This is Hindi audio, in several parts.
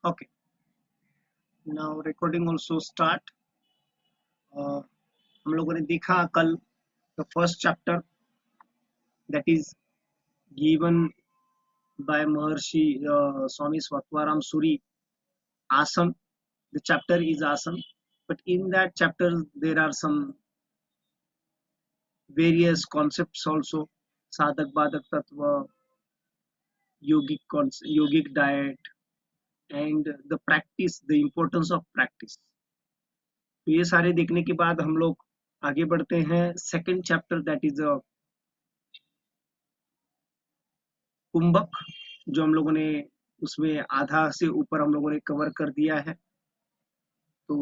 Okay, now recording also start. हम लोगों ने देखा कल the first chapter that is given by Maharshi Swami Swatwaram Suri, Asam. The chapter is Asam, but in that chapter there are some various concepts also. Sadhak Badak Tattva, yogic diet, and the practice, the importance of practice. तो ये सारे देखने के बाद हम लोग आगे बढ़ते हैं सेकंड चैप्टर दैट इज कुंभक, जो हम लोगों ने उसमें आधा से ऊपर हम लोगों ने कवर कर दिया है। तो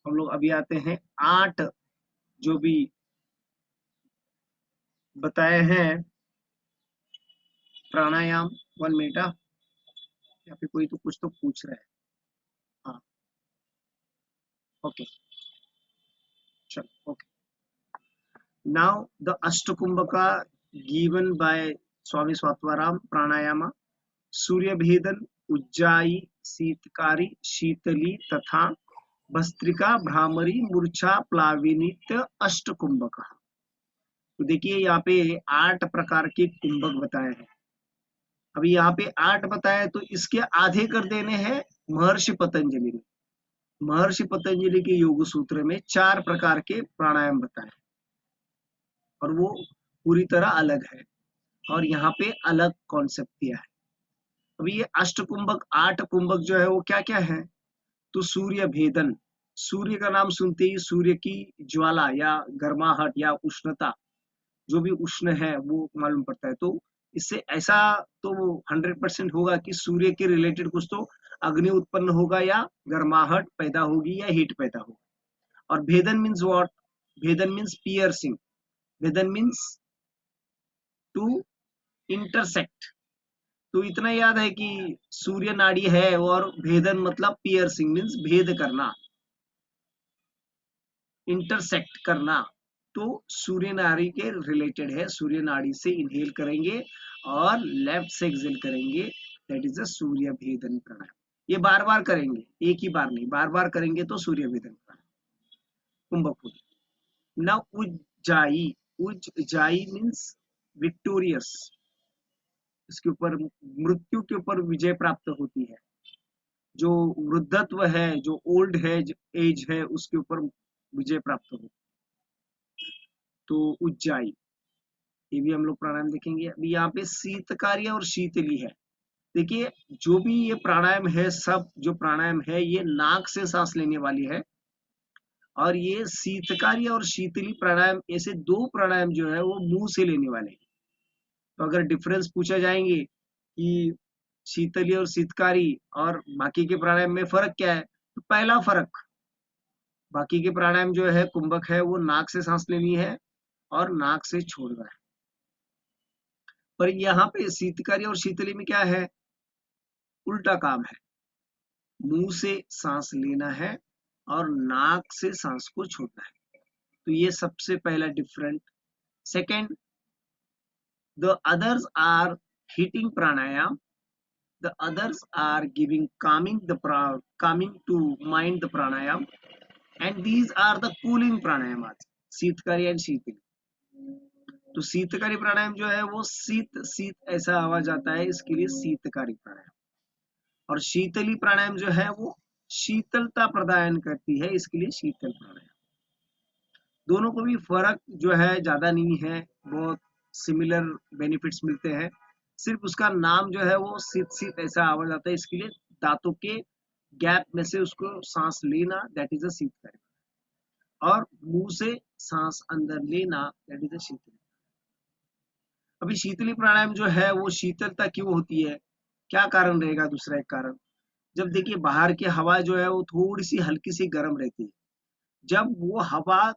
हम लोग अभी आते हैं 8 जो भी बताए हैं प्राणायाम। 1 मिनट, यहाँ पे कोई तो कुछ तो पूछ रहा है। हाँ, ओके, चलो okay. Now the Ashtakumbhaka given by Swami Swatmarama pranayama, Surya Bhedana, Ujjayi, Sheetkari, शीतली तथा भस्त्रिका, भ्रामरी, मूर्छा, प्लाविनित, अष्टकुंभक। तो देखिए यहाँ पे 8 प्रकार के कुंभक बताए हैं। अभी यहाँ पे 8 बताए तो इसके आधे कर देने हैं महर्षि पतंजलि ने। महर्षि पतंजलि के योग सूत्र में 4 प्रकार के प्राणायाम बताए और वो पूरी तरह अलग है और यहाँ पे अलग कॉन्सेप्ट दिया है। अभी ये अष्टकुंभक 8 कुंभक जो है वो क्या क्या है? तो सूर्य भेदन, सूर्य का नाम सुनते ही सूर्य की ज्वाला या गर्माहट या उष्णता, जो भी उष्ण है वो मालूम पड़ता है। तो इससे ऐसा तो 100% होगा कि सूर्य के रिलेटेड कुछ तो अग्नि उत्पन्न होगा या गर्माहट पैदा होगी या हीट पैदा होगा। और भेदन मीन्स व्हाट? भेदन मीन्स पियर्सिंग, भेदन मीन्स टू इंटरसेक्ट। तो इतना याद है कि सूर्य नाड़ी है और भेदन मतलब पियर्सिंग मीन्स भेद करना, इंटरसेक्ट करना। तो सूर्य नाड़ी के रिलेटेड है, सूर्य नाड़ी से इनहेल करेंगे और लेफ्ट से एक्सेल करेंगे, दैट इज अ सूर्य भेदन प्राणायाम। ये बार बार करेंगे, एक ही बार नहीं, बार बार करेंगे तो सूर्य भेदन प्राणायाम कुंभक होगी। ना उज्जाई, उज्जाई मीन्स विक्टोरियस, इसके ऊपर मृत्यु के ऊपर विजय प्राप्त होती है। जो वृद्धत्व है, जो ओल्ड है, एज है, उसके ऊपर विजय प्राप्त होती है। तो उज्जाई, ये भी हम लोग प्राणायाम देखेंगे। अभी यहाँ पे शीतकार्य और शीतली है। देखिए जो भी ये प्राणायाम है, सब जो प्राणायाम है ये नाक से सांस लेने वाली है, और ये शीतकार्य और शीतली प्राणायाम ऐसे 2 प्राणायाम जो है वो मुंह से लेने वाले हैं। तो अगर डिफरेंस पूछा जाएंगे कि शीतली और शीतकारी और बाकी के प्राणायाम में फर्क क्या है, तो पहला फर्क, बाकी के प्राणायाम जो है कुंभक है वो नाक से सांस लेनी है और नाक से छोड़ना है। पर यहाँ पे शीतकारी और शीतली में क्या है? उल्टा काम है, मुंह से सांस लेना है और नाक से सांस को छोड़ना है। तो ये सबसे पहला different. Second, the others are heating pranayama, the others are giving calming to mind the pranayam, and these are the cooling pranayamas, sheetkari and sheetali. तो शीतकारी प्राणायाम जो है वो शीत शीत ऐसा आवाज आता है, इसके लिए शीतकारी प्राणायाम। और शीतली प्राणायाम जो है वो शीतलता प्रदान करती है, इसके लिए शीतल प्राणायाम। दोनों को भी फर्क जो है ज्यादा नहीं है, बहुत सिमिलर बेनिफिट्स मिलते हैं। सिर्फ उसका नाम जो है वो शीत शीत ऐसा आवाज आता है, इसके लिए दांतों के गैप में से उसको सांस लेना, दैट इज अ शीतकारी, और मुंह से सांस अंदर लेना, दैट इज अ शीतली। अभी शीतली प्राणायाम जो है वो शीतलता क्यों होती है, क्या कारण रहेगा? दूसरा एक कारण, जब देखिए बाहर की हवा जो है वो थोड़ी सी हल्की सी गर्म रहती है, जब वो हवा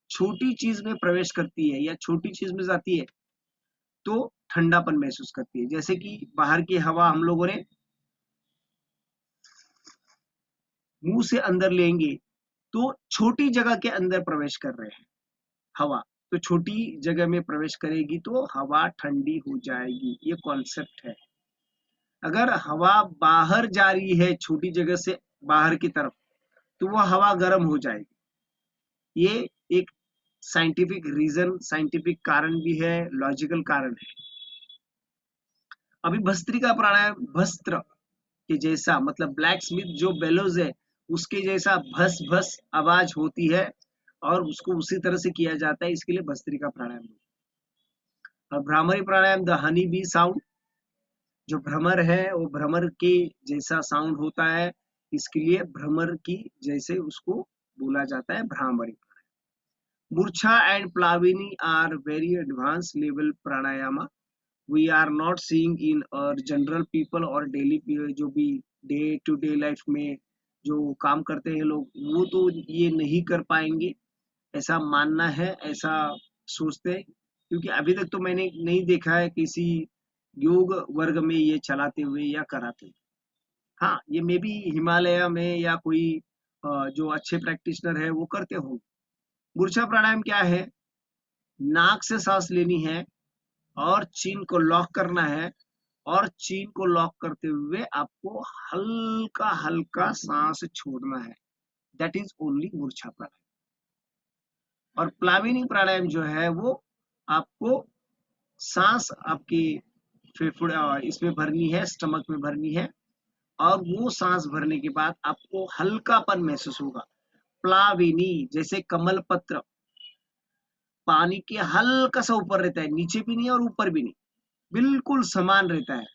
छोटी चीज में प्रवेश करती है या छोटी चीज में जाती है तो ठंडापन महसूस करती है। जैसे कि बाहर की हवा हम लोगों ने मुंह से अंदर लेंगे तो छोटी जगह के अंदर प्रवेश कर रहे हैं हवा, तो छोटी जगह में प्रवेश करेगी तो हवा ठंडी हो जाएगी, ये कॉन्सेप्ट है। अगर हवा बाहर जा रही है छोटी जगह से बाहर की तरफ, तो वो हवा गर्म हो जाएगी। ये एक साइंटिफिक रीजन, साइंटिफिक कारण भी है, लॉजिकल कारण है। अभी भस्त्रिका प्राणायाम, भस्त्र के जैसा, मतलब ब्लैक स्मिथ जो बेलोज है उसके जैसा भस भस आवाज होती है, और उसको उसी तरह से किया जाता है, इसके लिए भस्त्रिका प्राणायाम। और भ्रामरी प्राणायाम, द हनी बी साउंड, जो भ्रमर है वो भ्रमर के जैसा साउंड होता है, इसके लिए भ्रमर की जैसे उसको बोला जाता है भ्रामरी। Murchha and plavini are very advance level pranayama, we are not seeing in our general people, और डेली जो भी डे टू डे लाइफ में जो काम करते हैं लोग, वो तो ये नहीं कर पाएंगे, ऐसा मानना है, ऐसा सोचते हैं। क्योंकि अभी तक तो मैंने नहीं देखा है किसी योग वर्ग में ये चलाते हुए या कराते हुए। हाँ, ये मे बी हिमालय में या कोई जो अच्छे प्रैक्टिशनर है वो करते हो। मूर्छा प्राणायाम क्या है? नाक से सांस लेनी है और चीन को लॉक करना है, और चीन को लॉक करते हुए आपको हल्का हल्का सांस छोड़ना है। दैट इज ओनली मूर्छा प्राणायाम। और प्लाविनी प्राणायाम जो है वो आपको सांस आपकी फेफड़े इसमें भरनी है, स्टमक में भरनी है, और वो सांस भरने के बाद आपको हल्कापन महसूस होगा। प्लाविनी जैसे कमल पत्र पानी के हल्का सा ऊपर रहता है, नीचे भी नहीं और ऊपर भी नहीं, बिल्कुल समान रहता है।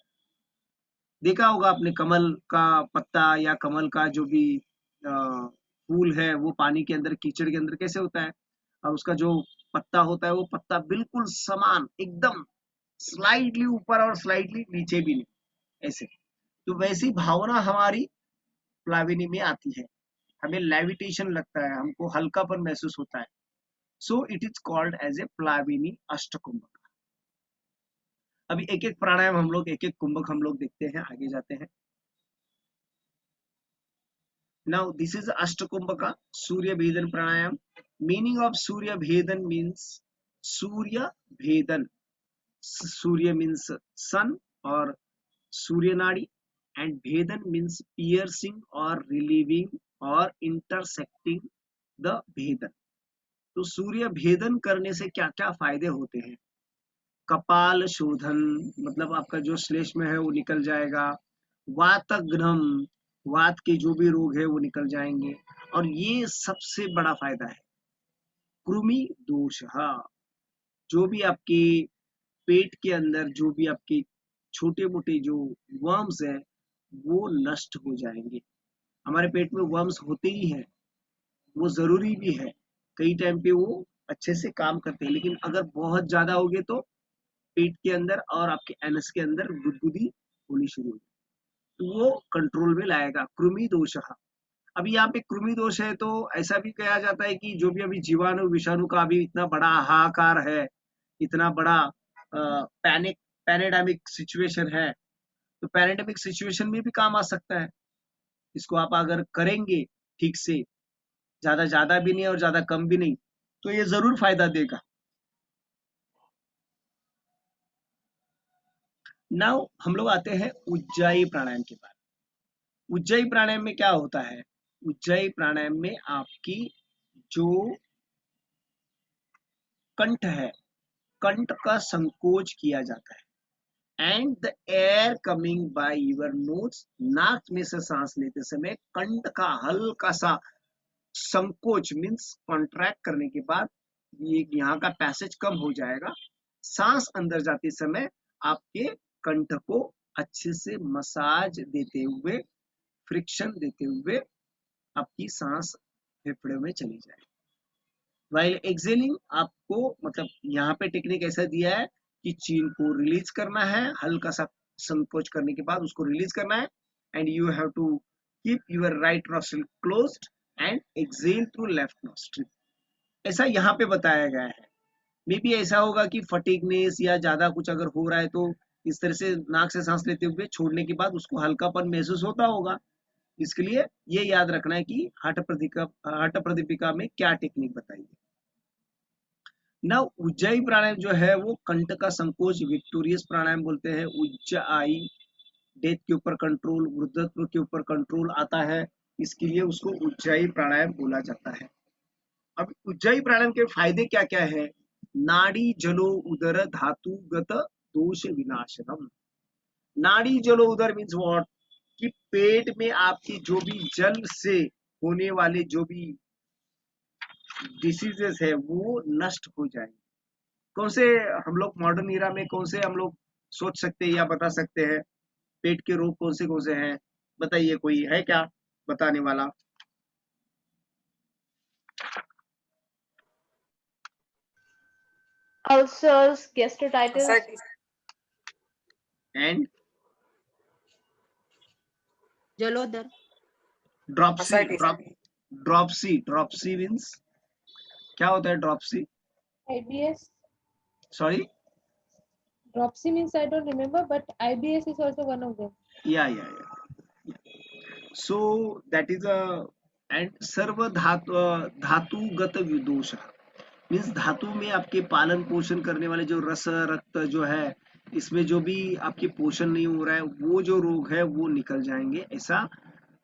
देखा होगा आपने कमल का पत्ता या कमल का जो भी फूल है वो पानी के अंदर, कीचड़ के अंदर कैसे होता है, और उसका जो पत्ता होता है वो पत्ता बिल्कुल समान, एकदम स्लाइडली ऊपर और स्लाइडली नीचे भी नहीं, ऐसे। तो वैसी भावना हमारी प्लाविनी में आती है, हमें लेविटेशन लगता है, हमको हल्कापन महसूस होता है। So it is called as a plavini ashtakumbhak. अभी एक एक प्राणायाम हम लोग, एक एक कुंभक हम लोग देखते हैं, आगे जाते हैं। Now this is ashtakumbhaka surya bhedan pranayama. Meaning of सूर्य भेदन मीन्स सूर्य भेदन, सूर्य मीन्स सन और सूर्य नाड़ी, एंड भेदन मीन्स पियर्सिंग और रिलीविंग और इंटरसेक्टिंग द भेदन। तो सूर्य भेदन करने से क्या क्या फायदे होते हैं? कपाल शोधन, मतलब आपका जो श्लेष्म में है वो निकल जाएगा। वातघ्नम, वात के जो भी रोग है वो निकल जाएंगे। और ये सबसे बड़ा फायदा है, कृमि दोष, जो भी आपके पेट के अंदर जो भी आपके छोटे मोटे जो वर्म्स है वो नष्ट हो जाएंगे। हमारे पेट में वर्म्स होते ही हैं, वो जरूरी भी है, कई टाइम पे वो अच्छे से काम करते हैं, लेकिन अगर बहुत ज्यादा हो गए तो पेट के अंदर और आपके एनस के अंदर गुदगुदी होनी शुरू हो, तो वो कंट्रोल में लाएगा। कृमि दोष, अभी यहाँ पे कृमि दोष है तो ऐसा भी कहा जाता है कि जो भी अभी जीवाणु विषाणु का अभी इतना बड़ा हाहाकार है, इतना बड़ा पैनिक पैनेडेमिक सिचुएशन है, तो पैनेडेमिक सिचुएशन में भी काम आ सकता है। इसको आप अगर करेंगे ठीक से, ज्यादा ज्यादा भी नहीं और ज्यादा कम भी नहीं, तो ये जरूर फायदा देगा। नाउ हम लोग आते हैं उज्जाई प्राणायाम के बाद। उज्जाई प्राणायाम में क्या होता है? उज्जाई प्राणायाम में आपकी जो कंठ है, कंठ का संकोच किया जाता है, and the air coming by your nose, नाक में से सांस लेते समय कंठ का हल्का सा संकोच मीन्स कॉन्ट्रैक्ट करने के बाद ये यहाँ का पैसेज कम हो जाएगा। सांस अंदर जाते समय आपके कंठ को अच्छे से मसाज देते हुए, फ्रिक्शन देते हुए आपकी सांस फेफड़े में चली जाए। वाइल एक्सेलिंग आपको, मतलब यहाँ पे टेक्निक ऐसा दिया है कि चीन को रिलीज करना है, हल्का सा संकोच करने के बाद उसको रिलीज करना है, and you have to keep your right nostril closed and exhale through left nostril, ऐसा यहाँ पे बताया गया है। मे बी ऐसा होगा कि फटीगनेस या ज्यादा कुछ अगर हो रहा है तो इस तरह से नाक से सांस लेते हुए छोड़ने के बाद उसको हल्कापन महसूस होता होगा। इसके लिए ये याद रखना है कि हठ प्रदीपिका में क्या टेक्निक बताई है ना। उज्जाई प्राणायाम जो है वो कंठ का संकोच विक्टोरियस प्राणायाम बोलते हैं, उज्जाई डेथ के ऊपर कंट्रोल, वृद्धत्व के ऊपर कंट्रोल आता है, इसके लिए उसको उज्जाई प्राणायाम बोला जाता है। अब उज्जाई प्राणायाम के फायदे क्या क्या है? नाड़ी जलो उदर धातुगत दोष विनाशनम। नाड़ी जलो उदर मीन्स व्हाट, कि पेट में आपकी जो भी जल से होने वाले जो भी डिसीजेस है वो नष्ट हो जाएंगे। कौन से हम लोग मॉडर्न इरा में कौन से हम लोग सोच सकते हैं या बता सकते हैं पेट के रोग कौन से हैं? बताइए, कोई है क्या बताने वाला? Ulcers, gastritis. Ascites. And Jalodhar. Dropsy, Ascites. Dropsy means क्या होता है dropsy? IBS. Sorry, Dropsy means I don't remember, but IBS is also one of them. या so that is a and सर्व धातुगत विदोष मीन्स धातु में आपके पालन पोषण करने वाले जो रस रक्त जो है, इसमें जो भी आपके पोषण नहीं हो रहा है वो जो रोग है वो निकल जाएंगे, ऐसा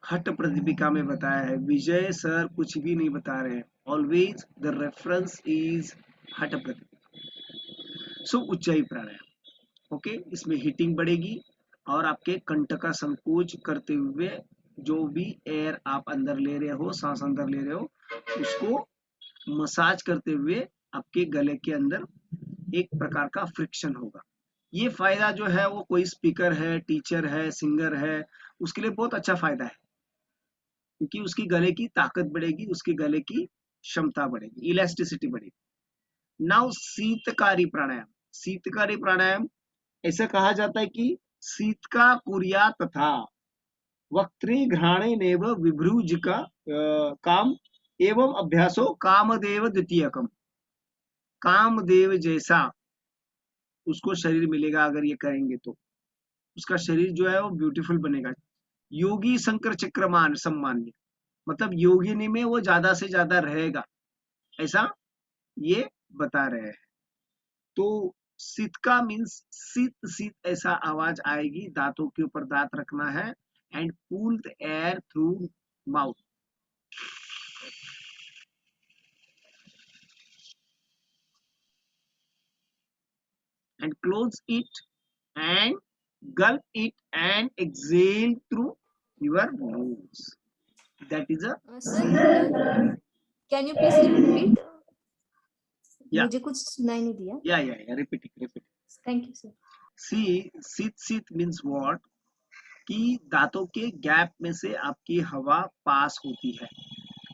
हट प्रतिपिका में बताया है। विजय सर कुछ भी नहीं बता रहे हैं, ऑलवेज द रेफरेंस इज हट प्रतिपिका। सो उच्चाई प्राणायाम, ओके, इसमें हीटिंग बढ़ेगी और आपके कंठ का संकोच करते हुए जो भी एयर आप अंदर ले रहे हो, सांस अंदर ले रहे हो, उसको मसाज करते हुए आपके गले के अंदर एक प्रकार का फ्रिक्शन होगा। ये फायदा जो है वो कोई स्पीकर है, टीचर है, सिंगर है, उसके लिए बहुत अच्छा फायदा है, क्योंकि उसकी गले की ताकत बढ़ेगी, उसके गले की क्षमता बढ़ेगी, इलास्टिसिटी बढ़ेगी। नाउ शीतकारी प्राणायाम। शीतकारी प्राणायाम ऐसा कहा जाता है कि शीत का कुरिया तथा वक्त्री घ्राणे नेव विभ्रूज का काम एवं अभ्यासो कामदेव द्वितीयकम। कामदेव जैसा उसको शरीर मिलेगा अगर ये करेंगे तो, उसका शरीर जो है वो ब्यूटीफुल बनेगा। योगी शंकर चक्रमान सम्मान्य, मतलब योगिनी में वो ज्यादा से ज्यादा रहेगा, ऐसा ये बता रहे हैं। तो सितका मीन्स सीत सीत ऐसा आवाज आएगी, दांतों के ऊपर दांत रखना है and pull the air through mouth and close it and gulp it and exhale through your nose. That is a Sir, can you please repeat? Yeah. मुझे कुछ सुनाई नहीं दिया. yeah repeat it. Thank you, sir. See, sit means what, कि दांतों के गैप में से आपकी हवा पास होती है।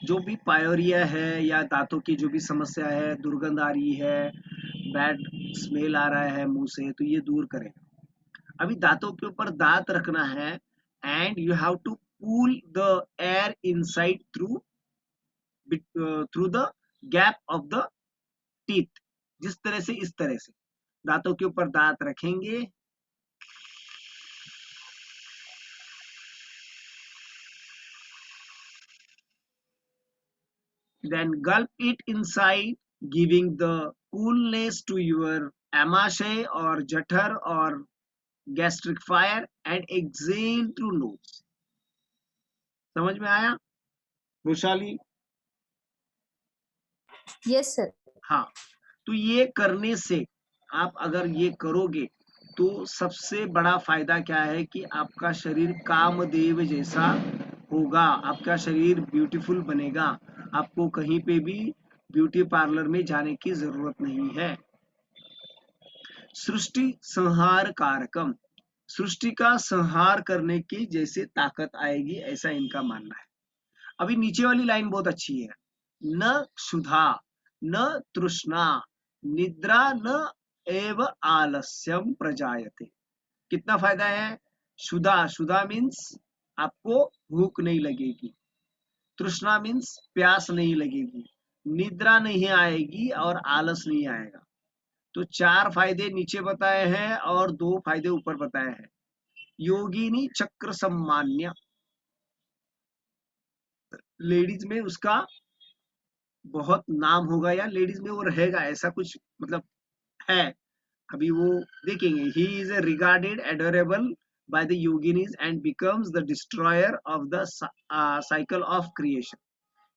जो भी पायोरिया है या दांतों की जो भी समस्या है, दुर्गंध आ रही है, बैड स्मेल आ रहा है मुंह से, तो ये दूर करेगा। अभी दांतों के ऊपर दांत रखना है and you have to pull the air inside through the gap of the teeth. जिस तरह से, इस तरह से दांतों के ऊपर दांत रखेंगे, then gulp it inside, giving the coolness to your amashay or jathar or gastric fire and exhale through nose। समझ में आया वैशाली? Yes, sir. हाँ, तो ये करने से आप अगर ये करोगे तो सबसे बड़ा फायदा क्या है कि आपका शरीर कामदेव जैसा होगा, आपका शरीर ब्यूटीफुल बनेगा, आपको कहीं पे भी ब्यूटी पार्लर में जाने की जरूरत नहीं है। सृष्टि संहार कारकम, सृष्टि का संहार करने की जैसे ताकत आएगी, ऐसा इनका मानना है। अभी नीचे वाली लाइन बहुत अच्छी है, न क्षुधा न तृष्णा निद्रा न एव आलस्यम प्रजायते। कितना फायदा है? शुदा मीन्स आपको भूख नहीं लगेगी, तृष्णा मीन्स प्यास नहीं लगेगी, निद्रा नहीं आएगी और आलस नहीं आएगा। तो 4 फायदे नीचे बताए हैं और 2 फायदे ऊपर बताए हैं। योगिनी चक्र सम्मान्य, लेडीज में उसका बहुत नाम होगा या लेडीज में वो रहेगा, ऐसा कुछ मतलब है, अभी वो देखेंगे। He is a regarded adorable by the yoginis and becomes the destroyer of the cycle of creation.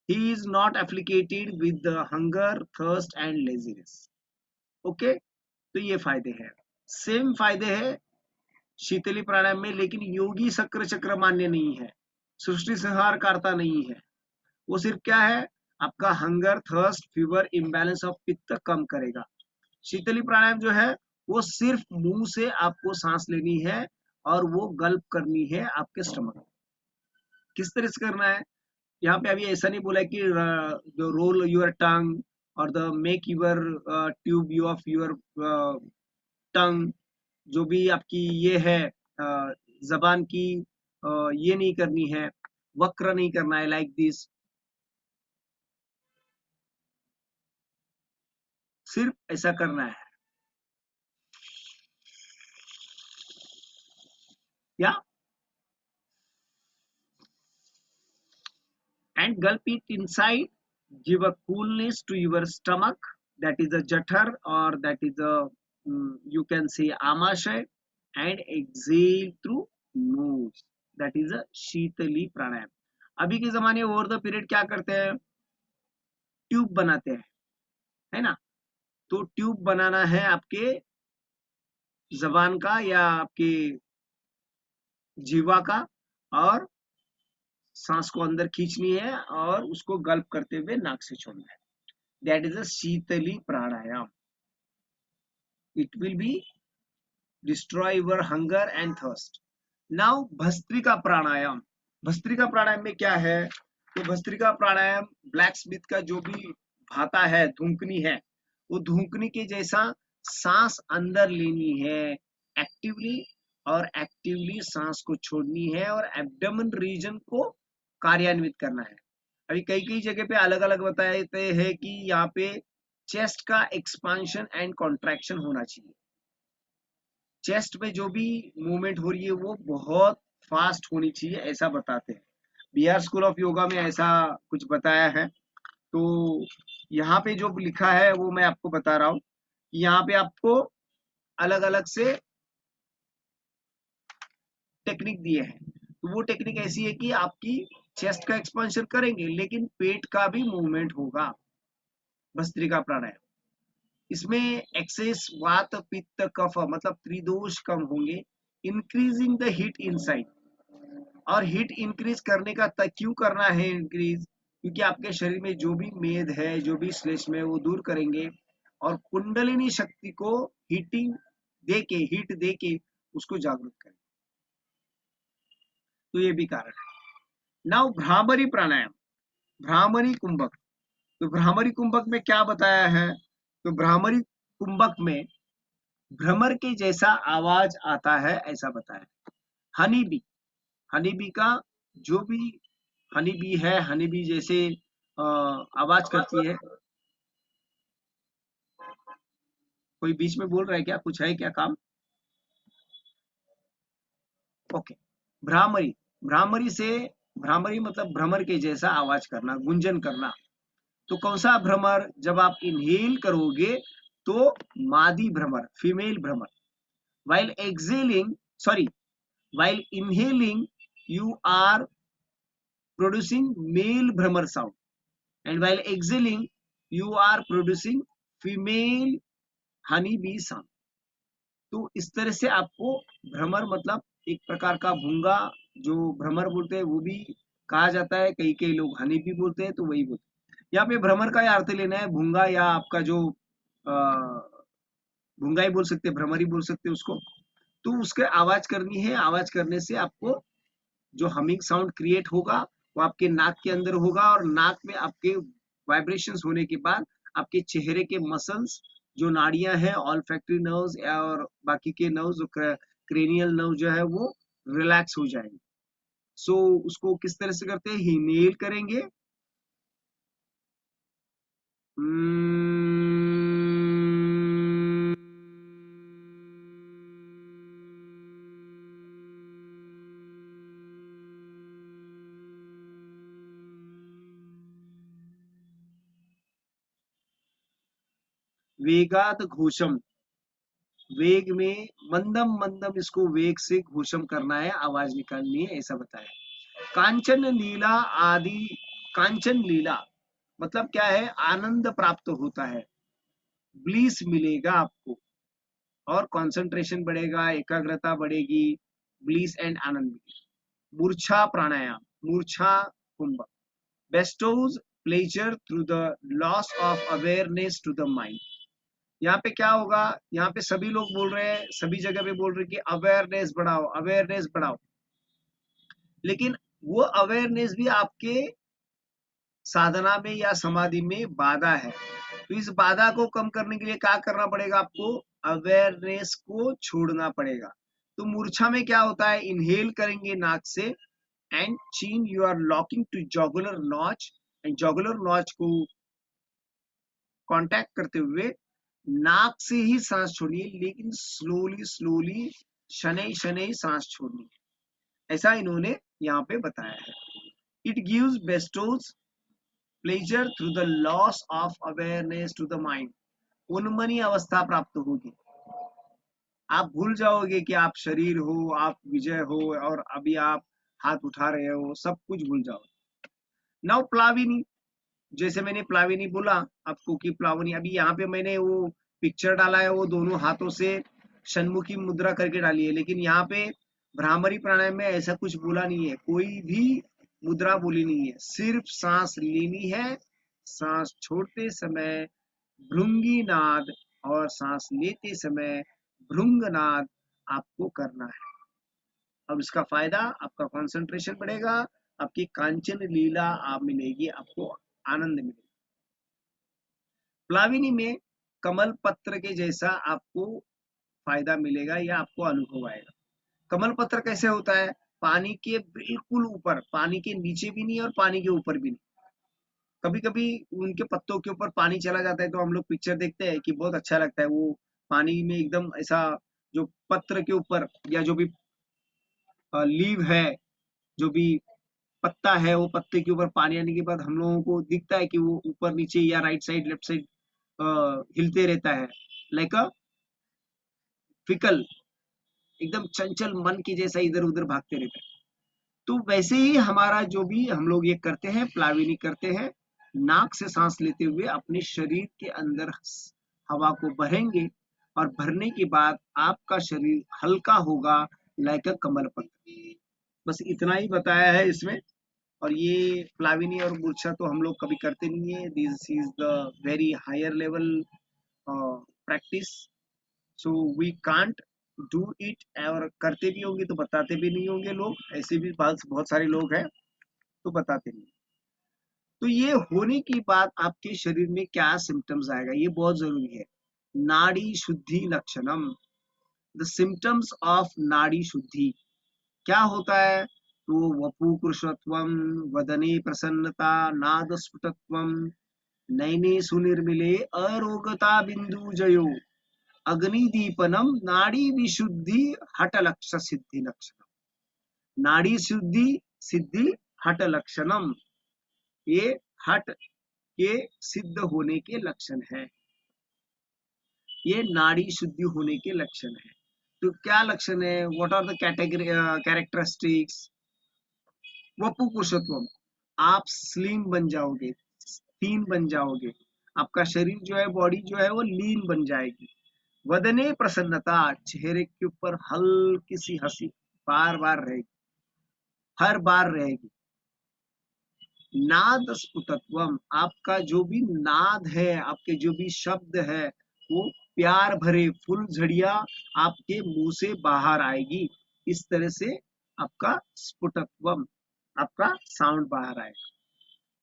He is not afflicted with the hunger, thirst and laziness. Okay, तो ये फायदे हैं, सेम फायदे हैं शीतली प्राणायाम में, लेकिन योगी शक्र चक्र मान्य नहीं है, सृष्टि संहार करता नहीं है। वो सिर्फ क्या है, आपका hunger, thirst, fever, imbalance of pitta कम करेगा। शीतली प्राणायाम जो है वो सिर्फ मुंह से आपको सांस लेनी है और वो गल्प करनी है आपके स्टमक। किस तरह से करना है, यहाँ पे अभी ऐसा नहीं बोला है कि जो रोल योर टंग और the make your tube you of your tongue, जो भी आपकी ये है जबान की ये नहीं करनी है, वक्र नहीं करना है लाइक दिस, सिर्फ ऐसा करना है। या and gulp it inside, give a coolness to your stomach, that is a jathar or that is a you can say amashay, and exhale through nose, that is a शीतली प्राणायाम। अभी के जमाने ओवर द पीरियड क्या करते हैं, ट्यूब बनाते हैं, है ना, तो ट्यूब बनाना है आपके जबान का या आपके जीवा का, और सांस को अंदर खींचनी है और उसको गल्प करते हुए नाक से छोड़ना है, that is a sheetali pranayama. It will be destroy your hunger and thirst. Now bhastrika pranayama. भस्त्रिका प्राणायाम में क्या है, तो भस्त्रिका प्राणायाम ब्लैक स्मिथ का जो भी भाता है, धुंकनी है, वो धुंकनी के जैसा सांस अंदर लेनी है एक्टिवली, और एक्टिवली सांस को छोड़नी है और एब्डोमेन रीजन को कार्यान्वित करना है। अभी कई कई जगह पे अलग अलग बताते हैं कि यहाँ पे चेस्ट का एक्सपांशन एंड कॉन्ट्रैक्शन होना चाहिए, चेस्ट में जो भी मूवमेंट हो रही है वो बहुत फास्ट होनी चाहिए, ऐसा बताते हैं। बिहार स्कूल ऑफ योगा में ऐसा कुछ बताया है। तो यहाँ पे जो लिखा है वो मैं आपको बता रहा हूँ कि यहाँ पे आपको अलग अलग से टेक्निक दिए हैं। तो वो टेक्निक ऐसी है कि आपकी चेस्ट का एक्सपेंशन करेंगे लेकिन पेट का भी मूवमेंट होगा, भस्त्रिका प्राणायाम। इसमें एक्सेस वात पित्त कफ मतलब त्रिदोष कम होंगे, इंक्रीजिंग द हीट इनसाइड। और हीट इंक्रीज करने का क्यों करना है इंक्रीज, क्योंकि आपके शरीर में जो भी मेद है, जो भी श्लेष्म है, वो दूर करेंगे और कुंडलिनी शक्ति को हीटिंग देके, हीट देके उसको जागृत करेंगे। तो ये भी कारण है। नाउ भ्रामरी प्राणायाम, भ्रामरी कुंभक। तो भ्रामरी कुंभक में क्या बताया है, तो भ्रामरी कुंभक में भ्रमर के जैसा आवाज आता है ऐसा बताया। हनी बी, हनी बी का जो भी हनी बी है, हनी बी जैसे आवाज करती है। कोई बीच में बोल रहा है क्या, कुछ है क्या काम? ओके, भ्रामरी, भ्रामरी से, भ्रामरी मतलब भ्रमर के जैसा आवाज करना, गुंजन करना। तो कौन सा भ्रमर, जब आप इनहेल करोगे तो मादी भ्रमर, female Bhramar, while exhaling, sorry, while inhaling you are producing male Bhramar sound, and while exhaling you are producing female honey bee sound। तो इस तरह से आपको भ्रमर मतलब एक प्रकार का भूंगा जो भ्रमर बोलते हैं वो भी कहा जाता है, कई कई लोग हनी भी बोलते हैं, तो वही बोलते हैं। यहाँ पे भ्रमर का अर्थ लेना है भूंगा, या आपका जो भूंगा ही बोल सकते हैं, भ्रमर ही बोल सकते हैं उसको। तो उसके आवाज करनी है, आवाज करने से आपको जो हमिंग साउंड क्रिएट होगा वो आपके नाक के अंदर होगा, और नाक में आपके वाइब्रेशंस होने के बाद आपके चेहरे के मसल्स, जो नाड़ियां हैं, ऑल्फैक्टरी नर्व्स और बाकी के नर्व्स, क्रेनियल नर्व जो है वो रिलैक्स हो जाएंगे। सो उसको किस तरह से करते हैं, इनहेल करेंगे, वेगात घोषम, वेग में मंदम मंदम इसको वेग से घोषम करना है, आवाज निकालनी है, ऐसा बताया। कांचन लीला आदि, कांचन लीला मतलब क्या है, आनंद प्राप्त होता है, ब्लीस मिलेगा आपको, और कंसंट्रेशन बढ़ेगा, एकाग्रता बढ़ेगी, ब्लीस एंड आनंद। मूर्छा प्राणायाम, मूर्छा कुंभ, bestows pleasure through the loss of awareness to the mind. यहाँ पे क्या होगा, यहाँ पे सभी लोग बोल रहे हैं, सभी जगह पे बोल रहे हैं कि अवेयरनेस बढ़ाओ, अवेयरनेस बढ़ाओ, लेकिन वो अवेयरनेस भी आपके साधना में या समाधि में बाधा है। तो इस बाधा को कम करने के लिए क्या करना पड़ेगा आपको, अवेयरनेस को छोड़ना पड़ेगा। तो मूर्छा में क्या होता है, इनहेल करेंगे नाक से, and chin you are locking to jugular notch, and jugular notch को कांटेक्ट करते हुए नाक से ही सांस छोड़िए, लेकिन स्लोली स्लोली, शनै शनै सांस छोड़नी है, ऐसा इन्होंने यहाँ पे बताया है। It gives bestows pleasure through the loss of awareness to the mind. उन्मनी अवस्था प्राप्त होगी, आप भूल जाओगे कि आप शरीर हो, आप विजय हो, और अभी आप हाथ उठा रहे हो, सब कुछ भूल जाओगे। नाउ प्लाविनी, जैसे मैंने प्लाविनी बोला आपको कि प्लावनी, अभी यहाँ पे मैंने वो पिक्चर डाला है, वो दोनों हाथों से षण्मुखी मुद्रा करके डाली है, लेकिन यहाँ पे भ्रामरी प्राणायाम में ऐसा कुछ बोला नहीं है, कोई भी मुद्रा बोली नहीं है, सिर्फ सांस लेनी है, सांस छोड़ते समय भृंगी नाद और सांस लेते समय भृंग नाद आपको करना है। अब इसका फायदा, आपका कंसंट्रेशन बढ़ेगा, आपकी कांचन लीला आप मिलेगी, आपको आनंद मिलेगा। प्लाविनी में कमल पत्र के जैसा आपको फायदा मिलेगा या आपको अनुभव आएगा। कमल पत्र कैसे होता है, पानी के बिल्कुल ऊपर, पानी के नीचे भी नहीं और पानी के ऊपर भी नहीं। कभी कभी उनके पत्तों के ऊपर पानी चला जाता है तो हम लोग पिक्चर देखते हैं कि बहुत अच्छा लगता है, वो पानी में एकदम ऐसा, जो पत्र के ऊपर या जो भी लीव है, जो भी पत्ता है, वो पत्ते के ऊपर पानी आने के बाद हम लोगों को दिखता है कि वो ऊपर नीचे या राइट साइड लेफ्ट साइड हिलते रहता है, लाइक अ फिकल, एकदम चंचल मन की जैसा इधर उधर भागते रहता है। तो वैसे ही हमारा जो भी हम लोग ये करते हैं, प्लाविनी करते हैं, नाक से सांस लेते हुए अपने शरीर के अंदर हवा को भरेंगे, और भरने के बाद आपका शरीर हल्का होगा, लाइक अ कमल पत्र। बस इतना ही बताया है इसमें। और ये प्लाविनी और मूर्छा तो हम लोग कभी करते नहीं है, this is the very higher level practice, so we can't do it, और करते भी होंगे तो बताते भी नहीं होंगे लोग, ऐसे भी बहुत सारे लोग हैं तो बताते नहीं। तो ये होने की बाद आपके शरीर में क्या सिम्टम्स आएगा, ये बहुत जरूरी है। नाड़ी शुद्धि लक्षणम, द सिम्टम्स ऑफ नाड़ी शुद्धि क्या होता है, तो वपु कृशत्वम, वदने प्रसन्नता, नाद स्फुटत्वम, नयने सुनिर्मिले अरोगता बिंदु जयो, अग्निदीपनम, नाड़ी विशुद्धि हट लक्ष्य सिद्धि लक्षणम। नाड़ी शुद्धि सिद्धि हट लक्षणम, ये हट के सिद्ध होने के लक्षण है, ये नाड़ी शुद्धि होने के लक्षण है। तो क्या लक्षण है, what are the category characteristics, वपु पुरुषत्व, आप स्लिम बन जाओगे, थीन बन जाओगे, आपका शरीर जो है, बॉडी जो है वो लीन बन जाएगी। वदने प्रसन्नता, चेहरे के ऊपर हल्की सी हंसी बार बार रहेगी, हर बार रहेगी। नाद स्फुटत्वम, आपका जो भी नाद है, आपके जो भी शब्द है, वो प्यार भरे फुल झड़िया आपके मुंह से बाहर आएगी, इस तरह से आपका स्फुटत्वम, आपका साउंड बाहर आएगा।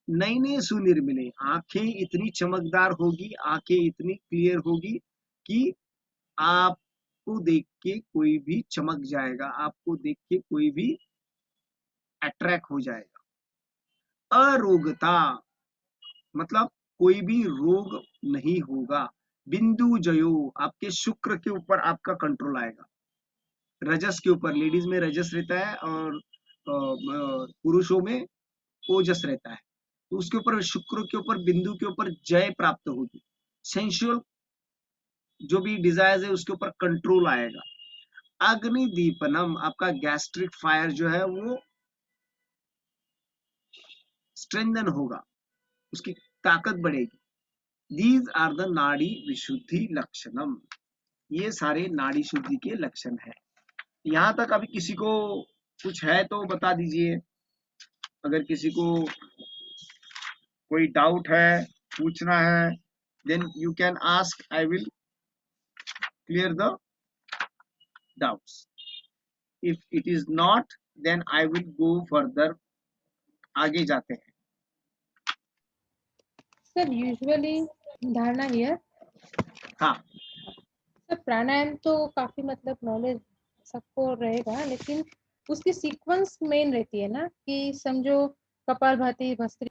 नयने सुनिर्मिले, आंखें इतनी चमकदार होगी, आंखें इतनी क्लियर होगी कि आपको देख के कोई भी चमक जाएगा, आपको देख के कोई भी अट्रैक्ट हो जाएगा। अरोगता मतलब कोई भी रोग नहीं होगा। बिंदु जयो, आपके शुक्र के ऊपर आपका कंट्रोल आएगा, रजस के ऊपर, लेडीज में रजस रहता है और पुरुषों में ओजस रहता है, तो उसके ऊपर शुक्र के ऊपर बिंदु के ऊपर जय प्राप्त होगी। सेंसुअल जो भी डिजायर्स है उसके ऊपर कंट्रोल आएगा। अग्निदीपनम, आपका गैस्ट्रिक फायर जो है वो स्ट्रेंथन होगा, उसकी ताकत बढ़ेगी। दीज आर द नाड़ी विशुद्धि लक्षणम, ये सारे नाड़ी शुद्धि के लक्षण है। यहाँ तक अभी किसी को कुछ है तो बता दीजिए, अगर किसी को कोई डाउट है, पूछना है, then you can ask, I will clear the doubts. If it is not, then I will go further, आगे जाते हैं। सर यूजुअली धारणा हियर, हाँ, सर प्राणायाम तो काफी मतलब नॉलेज सबको रहेगा, लेकिन उसकी सीक्वेंस मेन रहती है ना, कि समझो कपालभाति, भस्त्री।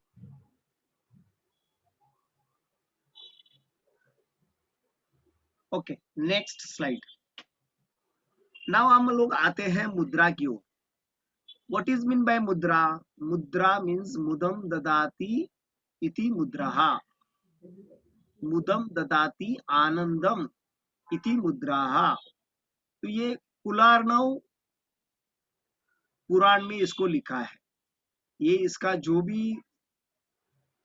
Okay, next slide. नाउ हम लोग आते हैं मुद्रा की ओर। What is mean by mudra? Mudra means मुदम ददाति इति मुद्राः, मुदम ददाति आनंदम इति मुद्राः। तो ये कुलार्णव पुराण में इसको लिखा है, ये इसका जो भी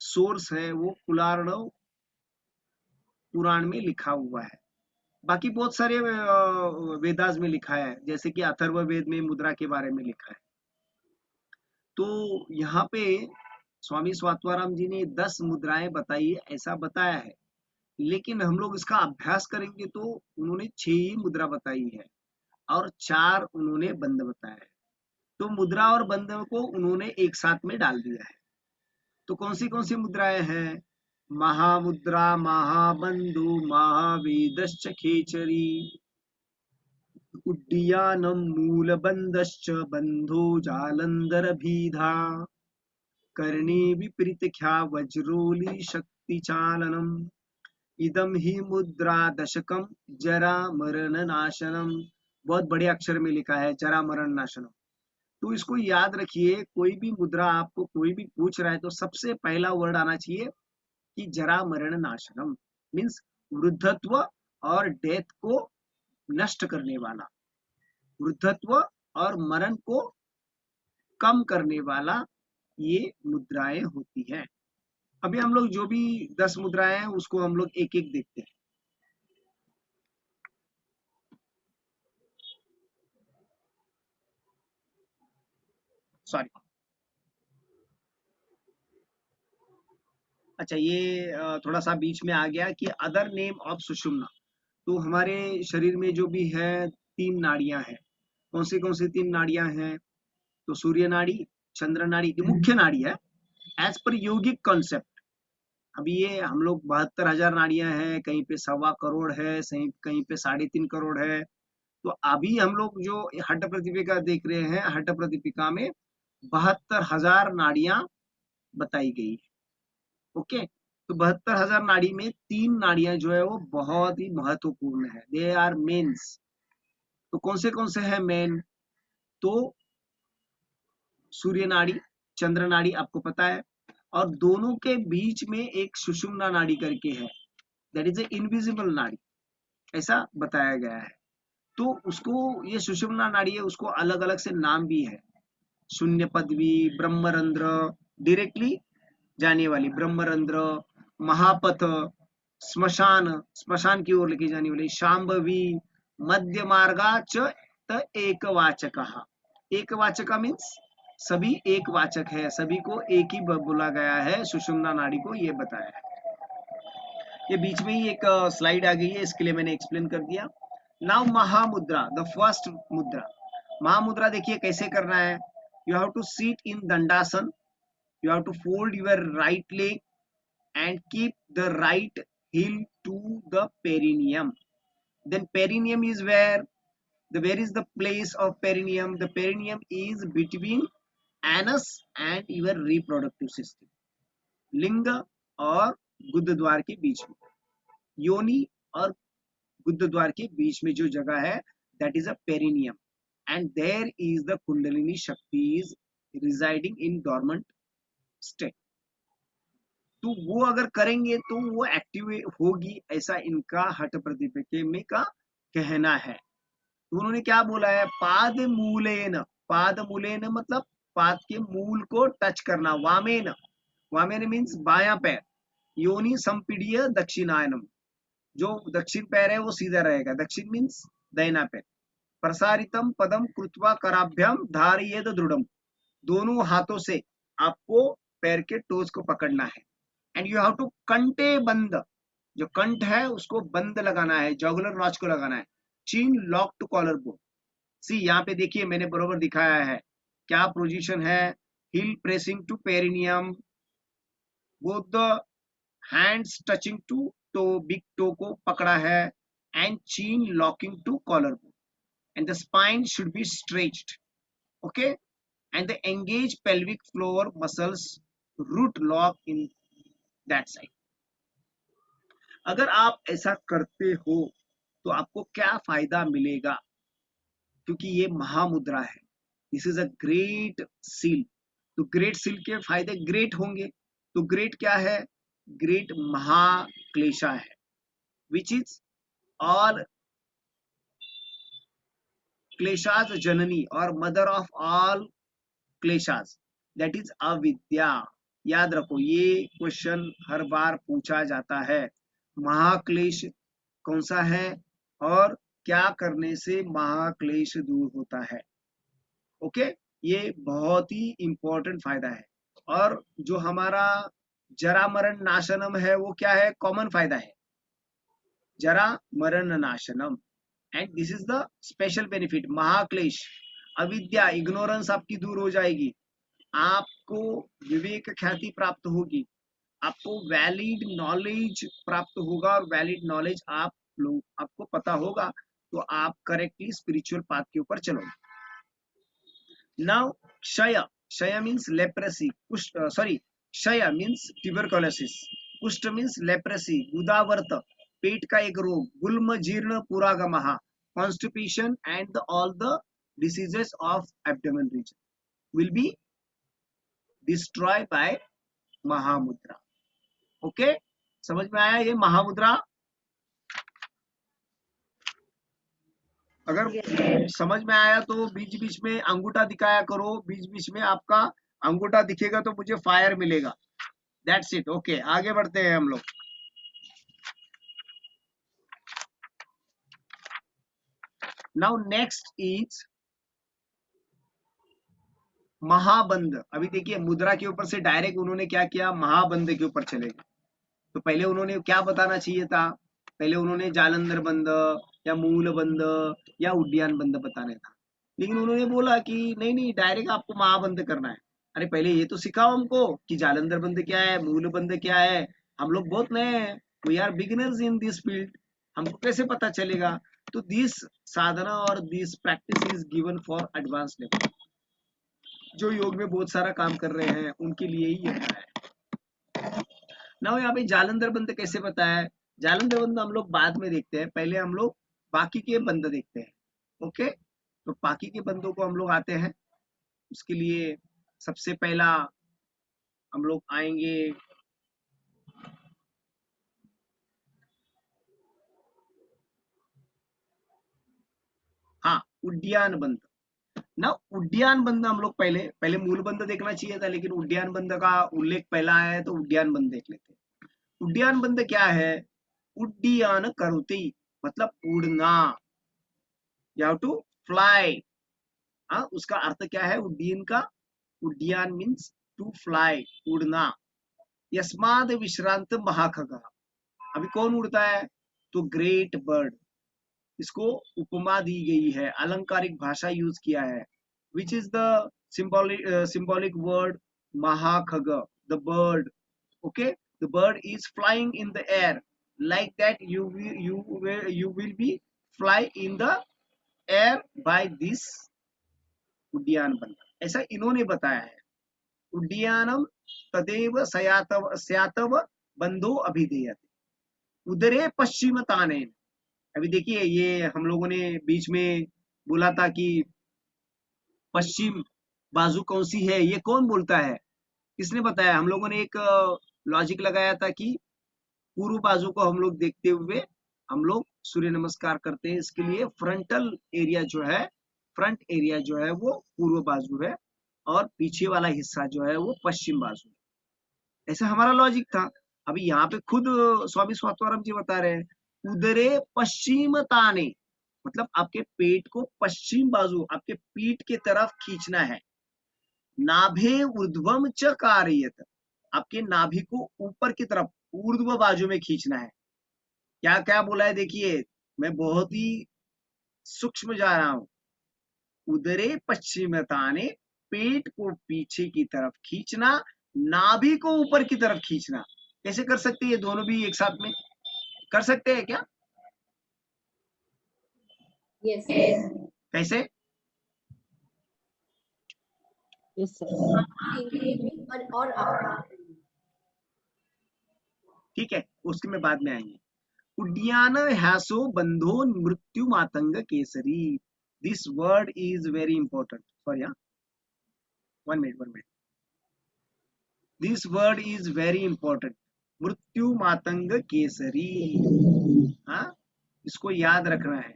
सोर्स है वो कुलार्णव पुराण में लिखा हुआ है। बाकी बहुत सारे वेदास में लिखा है, जैसे कि अथर्ववेद में मुद्रा के बारे में लिखा है। तो यहाँ पे स्वामी स्वात्माराम जी ने 10 मुद्राएं बताई है, ऐसा बताया है, लेकिन हम लोग इसका अभ्यास करेंगे तो उन्होंने 6 ही मुद्रा बताई है और 4 उन्होंने बंद बताया है। तो मुद्रा और बंद को उन्होंने एक साथ में डाल दिया है। तो कौन सी मुद्राएं हैं? महामुद्रा, महाबंधु, महावेदश्च खेचरी, उड्डीयानम मूलबंधश्च बंधो जालंधर भीधा, कर्णी विपरीतख्या वज्रोली शक्ति चालनम, इदम ही मुद्रा दशकम जरा मरण नाशनम। बहुत बड़े अक्षर में लिखा है जरा मरण नाशनम। तो इसको याद रखिए, कोई भी मुद्रा आपको कोई भी पूछ रहा है तो सबसे पहला वर्ड आना चाहिए कि जरा मरण नाशनम, मीन्स वृद्धत्व और डेथ को नष्ट करने वाला, वृद्धत्व और मरण को कम करने वाला ये मुद्राएं होती हैं। अभी हम लोग जो भी 10 मुद्राएं हैं उसको हम लोग एक एक देखते हैं। सॉरी, अच्छा ये थोड़ा सा बीच में आ गया कि अदर नेम ऑफ सुषुम्ना। तो हमारे शरीर में जो भी है 3 नाड़ियां हैं। कौन सी 3 नाड़ियां हैं? तो सूर्य नाड़ी, चंद्र नाड़ी की मुख्य नाड़ी है एज पर योगिक कॉन्सेप्ट। अभी ये हम लोग 72,000 नाड़ियां हैं, कहीं पे 1.25 करोड़ है, कहीं पे 3.5 करोड़ है। तो अभी हम लोग जो हट्ट प्रतिपिका देख रहे हैं, हट्ट प्रतिपिका में 72,000 नाड़ियां बताई गई है। ओके, तो 72,000 नाड़ी में 3 नाड़ियां जो है वो बहुत ही महत्वपूर्ण है, दे आर मेन्स। तो कौन से हैं मेन? तो सूर्य नाड़ी, चंद्र नाड़ी आपको पता है, और दोनों के बीच में एक सुषुम्ना नाड़ी करके है, दैट इज ए इनविजिबल नाड़ी, ऐसा बताया गया है। तो उसको, ये सुषुम्ना नाड़ी है, उसको अलग अलग से नाम भी है। शून्य पदवी, ब्रह्मरंध्र, डायरेक्टली जाने वाली ब्रह्मरंध्र, महापथ, स्मशान, स्मशान की ओर लेके जाने वाली शांभवी, मध्य मार्गा च त एकवाचक। एकवाचक मीन्स सभी एक वाचक है, सभी को एक ही बोला गया है, सुषुम्ना नाड़ी को ये बताया है। ये बीच में ही एक स्लाइड आ गई है, इसके लिए मैंने एक्सप्लेन कर दिया। नाउ महामुद्रा, द फर्स्ट मुद्रा। महामुद्रा देखिए कैसे करना है। You have to seat in Dandasana, you have to fold your right leg and keep the right heel to the perineum. Then perineum is where is the place of perineum? The perineum is between anus and your reproductive system. लिंग और गुद द्वार के बीच में, योनि और गुद द्वार के बीच में जो जगह है, that is a perineum, and there is the kundalini shakti is residing in dormant state. तो वो अगर करेंगे तो वो एक्टिव होगी, ऐसा इनका हठ प्रतिपके का कहना है। तो उन्होंने क्या बोला है, पाद मूलेन, पाद मूलेन मतलब पाद के मूल को टच करना, वामेन, वामेन मीन्स बायां पैर, योनि संपीड्य दक्षिणायनम, जो दक्षिण पैर है वो सीधा रहेगा, दक्षिण मीन्स दाहिना पैर, प्रसारितम पदम कृत्वा कराभ्याम धारयेद दृढ़म, दोनों हाथों से आपको पैर के टोज को पकड़ना है। एंड यू हैव टू कंटे बंद, जो कंठ है उसको बंद लगाना है, जॉगुलर नॉच को लगाना है, चीन लॉक टू कॉलर बोन। सी यहाँ पे देखिए मैंने बरोबर दिखाया है क्या पोजीशन है, heel pressing to perineum, both the hands touching to toe, big toe को पकड़ा है, and chin locking to collar bone, and the spine should be stretched, okay, and the engage pelvic floor muscles, root lock in that side। अगर आप ऐसा करते हो तो आपको क्या फायदा मिलेगा, क्योंकि ये महामुद्रा है, this is a great seal. तो ग्रेट सील के फायदे ग्रेट होंगे, तो ग्रेट क्या है, ग्रेट महाक्लेशा है, which is all kleshas janani or mother of all kleshas, that is avidya. याद रखो ये क्वेश्चन हर बार पूछा जाता है, महाक्लेश कौन सा है और क्या करने से महाक्लेश दूर होता है, ओके, ये बहुत ही इंपॉर्टेंट फायदा है। और जो हमारा जरा मरण नाशनम है वो क्या है, कॉमन फायदा है, जरा मरण नाशनम, and this is the special benefit. Mahaklesha, avidya, ignorance आपकी दूर हो जाएगी, आपको विवेक ख्याति प्राप्त होगी, आपको वैलिड नॉलेज प्राप्त होगा, और वैलिड नॉलेज आप लोग आपको पता होगा तो आप करेक्टली स्पिरिचुअल पाथ के ऊपर चलोगे। Now kshaya, kshaya means leprosy, sorry kshaya means tuberculosis, kushtha means leprosy, गुदावर्त पेट का एक रोग, गुल्म जीर्ण पुरागमः constipation and all the diseases of abdomen region will be destroy by mahamudra. Okay, समझ में आया ये महामुद्रा? अगर समझ में आया तो बीच बीच में अंगूठा दिखाया करो, बीच बीच में आपका अंगूठा दिखेगा तो मुझे फायर मिलेगा, दैट्स इट। ओके, आगे बढ़ते हैं हम लोग। Now next is mahabandh. अभी देखिए मुद्रा के ऊपर से डायरेक्ट उन्होंने क्या किया, महाबंध के ऊपर चले गए। तो पहले उन्होंने क्या बताना चाहिए था, पहले उन्होंने जालंधर बंध या मूल बंध या उड्डयन बंध बताने था, लेकिन उन्होंने बोला कि नहीं नहीं डायरेक्ट आपको महाबंध करना है। अरे पहले ये तो सिखाओ हमको कि जालंधर बंध क्या है, मूल बंध क्या है, हम लोग बहुत नए हैं, we are beginners in this field, हमको कैसे पता चलेगा। तो दिस साधना और this practice is given for advance level, जो योग में बहुत सारा काम कर रहे हैं उनके लिए ही ये है। ना यहाँ पे जालंधर बंध कैसे बताया है, जालंधर बंध हम लोग बाद में देखते हैं, पहले हम लोग बाकी के बंध देखते हैं। ओके, तो बाकी के बंधों को हम लोग आते हैं, उसके लिए सबसे पहला हम लोग आएंगे हाँ उड्डयन बंध। ना उड्डयन बंध हम लोग पहले पहले मूल बंध देखना चाहिए था, लेकिन उड्डयन बंध का उल्लेख पहला है तो उड्डयन बंध देख लेते हैं। उड्डयन बंध क्या है, उड्डयन करोति मतलब उड़ना, यू हैव टू फ्लाई। हाँ, उसका अर्थ क्या है उड्डयन का, उड्डयन मीन्स टू फ्लाई, उड़ना। यस्माद विश्रांत महाखग, अभी कौन उड़ता है, तो ग्रेट बर्ड, इसको उपमा दी गई है, अलंकारिक भाषा यूज किया है, which is the symbolic word महाखग, the bird, okay, the bird is flying in the air, like that you will be fly in the air by this उड्डयन बंध, ऐसा इन्होंने बताया है। उड्डयनम तदेव सयातव बंधो अभिधेयते उदरे पश्चिमताने। अभी देखिए ये हम लोगों ने बीच में बोला था कि पश्चिम बाजू कौन सी है, ये कौन बोलता है, किसने बताया, हम लोगों ने एक लॉजिक लगाया था कि पूर्व बाजू को हम लोग देखते हुए हम लोग सूर्य नमस्कार करते हैं। इसके लिए फ्रंटल एरिया जो है, फ्रंट एरिया जो है वो पूर्व बाजू है और पीछे वाला हिस्सा जो है वो पश्चिम बाजू है। ऐसा हमारा लॉजिक था। अभी यहाँ पे खुद स्वामी स्वात्माराम जी बता रहे हैं, उदरे पश्चिम ताने, मतलब आपके पेट को पश्चिम बाजू, आपके पीठ के तरफ खींचना है। नाभे ऊर्ध्वम च कारयेत, आपके नाभि को ऊपर की तरफ ऊर्ध्व बाजू में खींचना है। क्या क्या बोला है देखिए, मैं बहुत ही सूक्ष्म जा रहा हूं। उदरे पश्चिमताने, पेट को पीछे की तरफ खींचना, नाभि को ऊपर की तरफ खींचना। कैसे कर सकते हैं ये दोनों भी एक साथ में? कर सकते हैं क्या? Yes. कैसे? Yes, sir. और after. ठीक है, उसके में बाद में आएंगे। उड्डयन ह्यासो बंधो मृत्यु Matang Kesari. This word is very important. Sorry, one minute. This word is very important. मृत्यु मातंग केसरी। हाँ, इसको याद रखना है,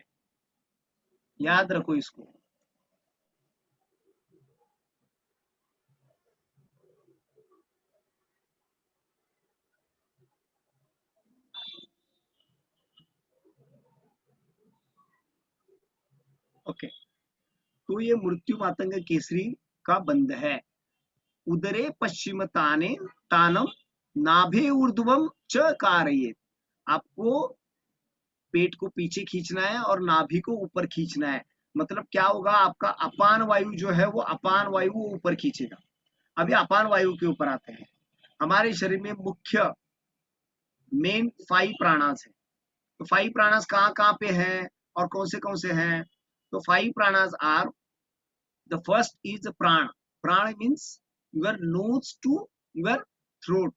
याद रखो इसको। ओके, तो ये मृत्यु मातंग केसरी का बंध है। उदरे पश्चिम ताने तानम नाभे ऊर्ध्वम च कारयेत। आपको पेट को पीछे खींचना है और नाभि को ऊपर खींचना है। मतलब क्या होगा, आपका अपान वायु जो है वो अपान वायु वो ऊपर खींचेगा। अभी अपान वायु के ऊपर आते हैं। हमारे शरीर में मुख्य मेन 5 प्राणास है। तो 5 प्राणास कहाँ कहाँ पे हैं और कौन से हैं? तो 5 pranas are, the first is prana. Prana means your nose to your throat.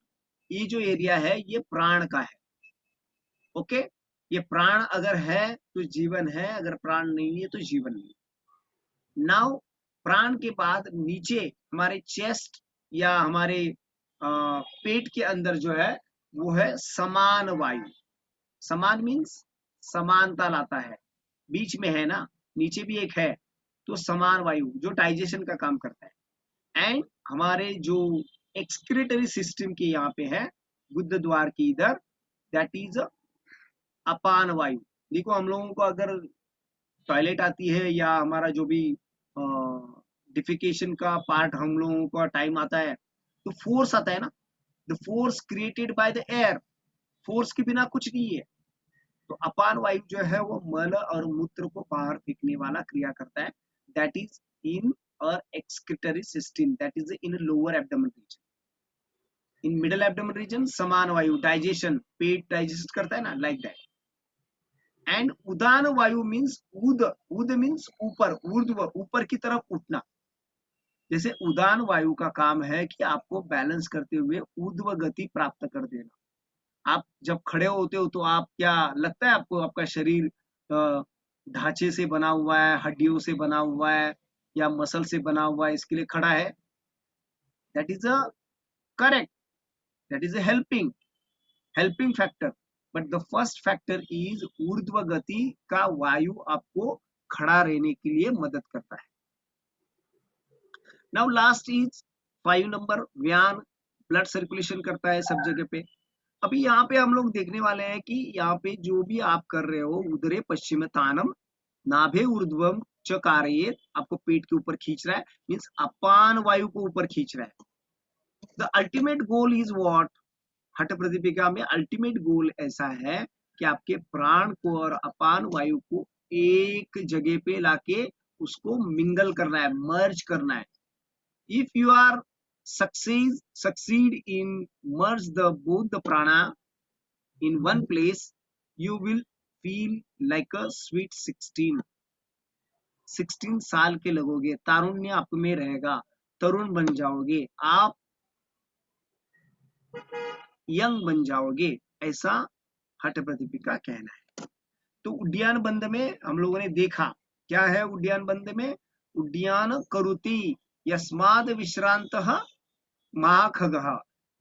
ये जो एरिया है ये प्राण का है। ओके, ये प्राण अगर है तो जीवन है, अगर प्राण नहीं है तो जीवन नहीं। नाउ प्राण के बाद नीचे हमारे चेस्ट या हमारे पेट के अंदर जो है वो है समान वायु। समान मीन्स समानता लाता है, बीच में है ना, नीचे भी एक है। तो समान वायु जो डाइजेशन का काम करता है। एंड हमारे जो एक्सक्रीटरी सिस्टम के यहाँ पे है गुद्द द्वार की इधर, दैट इज अपान वायु। देखो हम लोगों को अगर टॉयलेट आती है या हमारा जो भी डिफिकेशन का पार्ट हम लोगों का टाइम आता है तो फोर्स आता है ना, the force created by the air. Force के बिना कुछ नहीं है। तो अपान वायु जो है वो मल और मूत्र को बाहर फेंकने वाला क्रिया करता है। दैट इज इन और excretory system, that is in lower abdomen region. In middle abdomen region samana vayu, digestion, pet digest करता है ना, लाइक दैट। एंड उदान वायु मीन्स उद, उद मीन्स ऊपर, ऊर्ध्व, ऊपर की तरफ उठना। जैसे उदान वायु का काम है कि आपको बैलेंस करते हुए ऊर्ध्व गति प्राप्त कर देना। आप जब खड़े होते हो तो आप, क्या लगता है आपको आपका शरीर ढांचे से बना हुआ है, हड्डियों से बना हुआ है या मसल से बना हुआ है, इसके लिए खड़ा है? That is a correct, that is a helping factor. But the first factor is ऊर्ध्व गति का वायु आपको खड़ा रहने के लिए मदद करता है। नाउ लास्ट इज 5 नंबर, व्यान, ब्लड सर्कुलेशन करता है सब जगह पे। अभी यहाँ पे हम लोग देखने वाले हैं कि यहाँ पे जो भी आप कर रहे हो, उदरे पश्चिम तानम नाभे ऊर्ध्वम च कारयेत, आपको पेट के ऊपर खींच रहा है, मीन्स अपान वायु को ऊपर खींच रहा है। The ultimate goal is what? हठ प्रतिपिका में अल्टीमेट गोल ऐसा है कि आपके प्राण को और अपान वायु को एक जगह पे लाके उसको मिंगल करना है, मर्ज करना है। If you are succeed in merge the both the prana in one place, you will feel like a sweet 16 साल के लगोगे, तारुण्य आप में रहेगा, तरुण बन जाओगे, आप यंग बन जाओगे, ऐसा हठ प्रतिपिका कहना है। तो उड्डयन बंध में हम लोगों ने देखा क्या है। उड्डयन बंध में उड्डयन करुति यस्माद विश्रांतः महाखगः,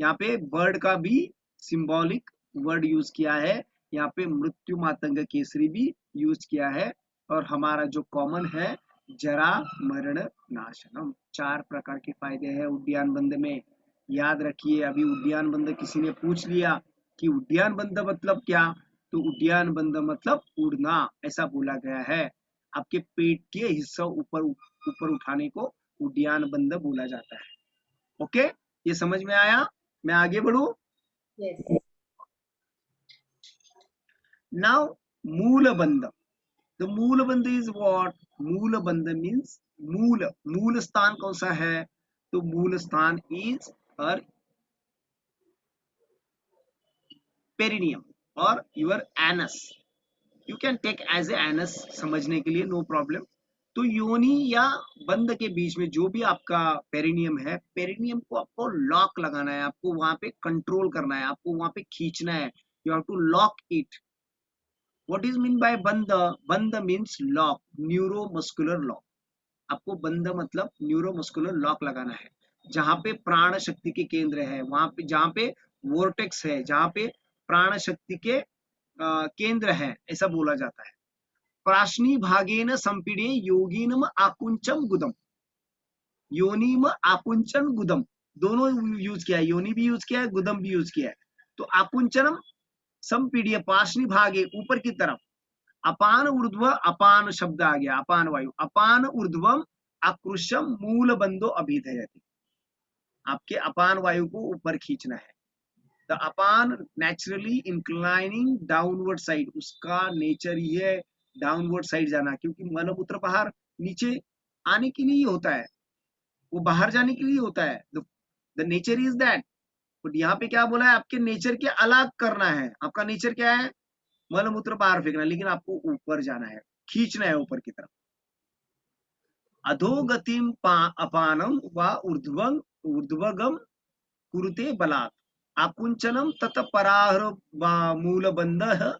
यहाँ पे बर्ड का भी सिंबॉलिक वर्ड यूज किया है, यहाँ पे मृत्यु मातंग केसरी भी यूज किया है, और हमारा जो कॉमन है जरा मरण नाशनम। 4 प्रकार के फायदे हैं उद्यान बंध में, याद रखिए। अभी उद्यान बंध किसी ने पूछ लिया कि उद्यान बंध मतलब क्या, तो उद्यान बंध मतलब उड़ना, ऐसा बोला गया है। आपके पेट के हिस्सा ऊपर ऊपर उठाने को उद्यान बंध बोला जाता है। ओके, ये समझ में आया? मैं आगे बढ़ू। Yes. नाउ मूल बंध। द मूल बंध इज व्हाट? मूल बंध मीन्स मूल स्थान कौन सा है? तो मूल स्थान इज और पेरिनियम और your anus. You can take as a anus, समझने के लिए नो प्रॉब्लम। तो योनि या बंध के बीच में जो भी आपका पेरिनियम है, पेरिनियम को आपको लॉक लगाना है, आपको वहां पे कंट्रोल करना है, आपको वहां पे खींचना है। You have to lock it. What is mean by bandha? Bandha means lock, neuromuscular lock. आपको बंध मतलब न्यूरोमस्कुलर लॉक लगाना है। जहां पे प्राण शक्ति के केंद्र है, वहां पे जहां पे वोर्टेक्स है, जहां पे प्राण शक्ति के केंद्र है, ऐसा बोला जाता है। प्राश्नी भागेन संपीड़े योगिनम आकुंचम गुदम। योनिम आकुंचन गुदम दोनों यूज किया है, योनि भी यूज किया है, गुदम भी यूज किया है। तो आकुंचनम संपीड़िय, पार्श्वी भागे ऊपर की तरफ, अपान ऊर्ध्व, अपान शब्द आ गया, अपान वायु, अपान ऊर्ध्वम आकृष्यम मूल बंधो अभिधयति। आपके अपान वायु को ऊपर खींचना है। The upon naturally inclining downward side, उसका नेचर ही है डाउनवर्ड साइड जाना, क्योंकि मलमूत्र बाहर नीचे आने के लिए होता है, वो बाहर जाने के लिए होता है। The nature is that. But यहाँ पे क्या बोला है? आपके नेचर के अलग करना है। आपका नेचर क्या है? मलमूत्र बाहर फेंकना, लेकिन आपको ऊपर जाना है, खींचना है ऊपर की तरफ। अधोगतिम अपानम व ऊर्ध्वगम कुरुते बलात् आकुंचनम तत पराहर मूलबंधः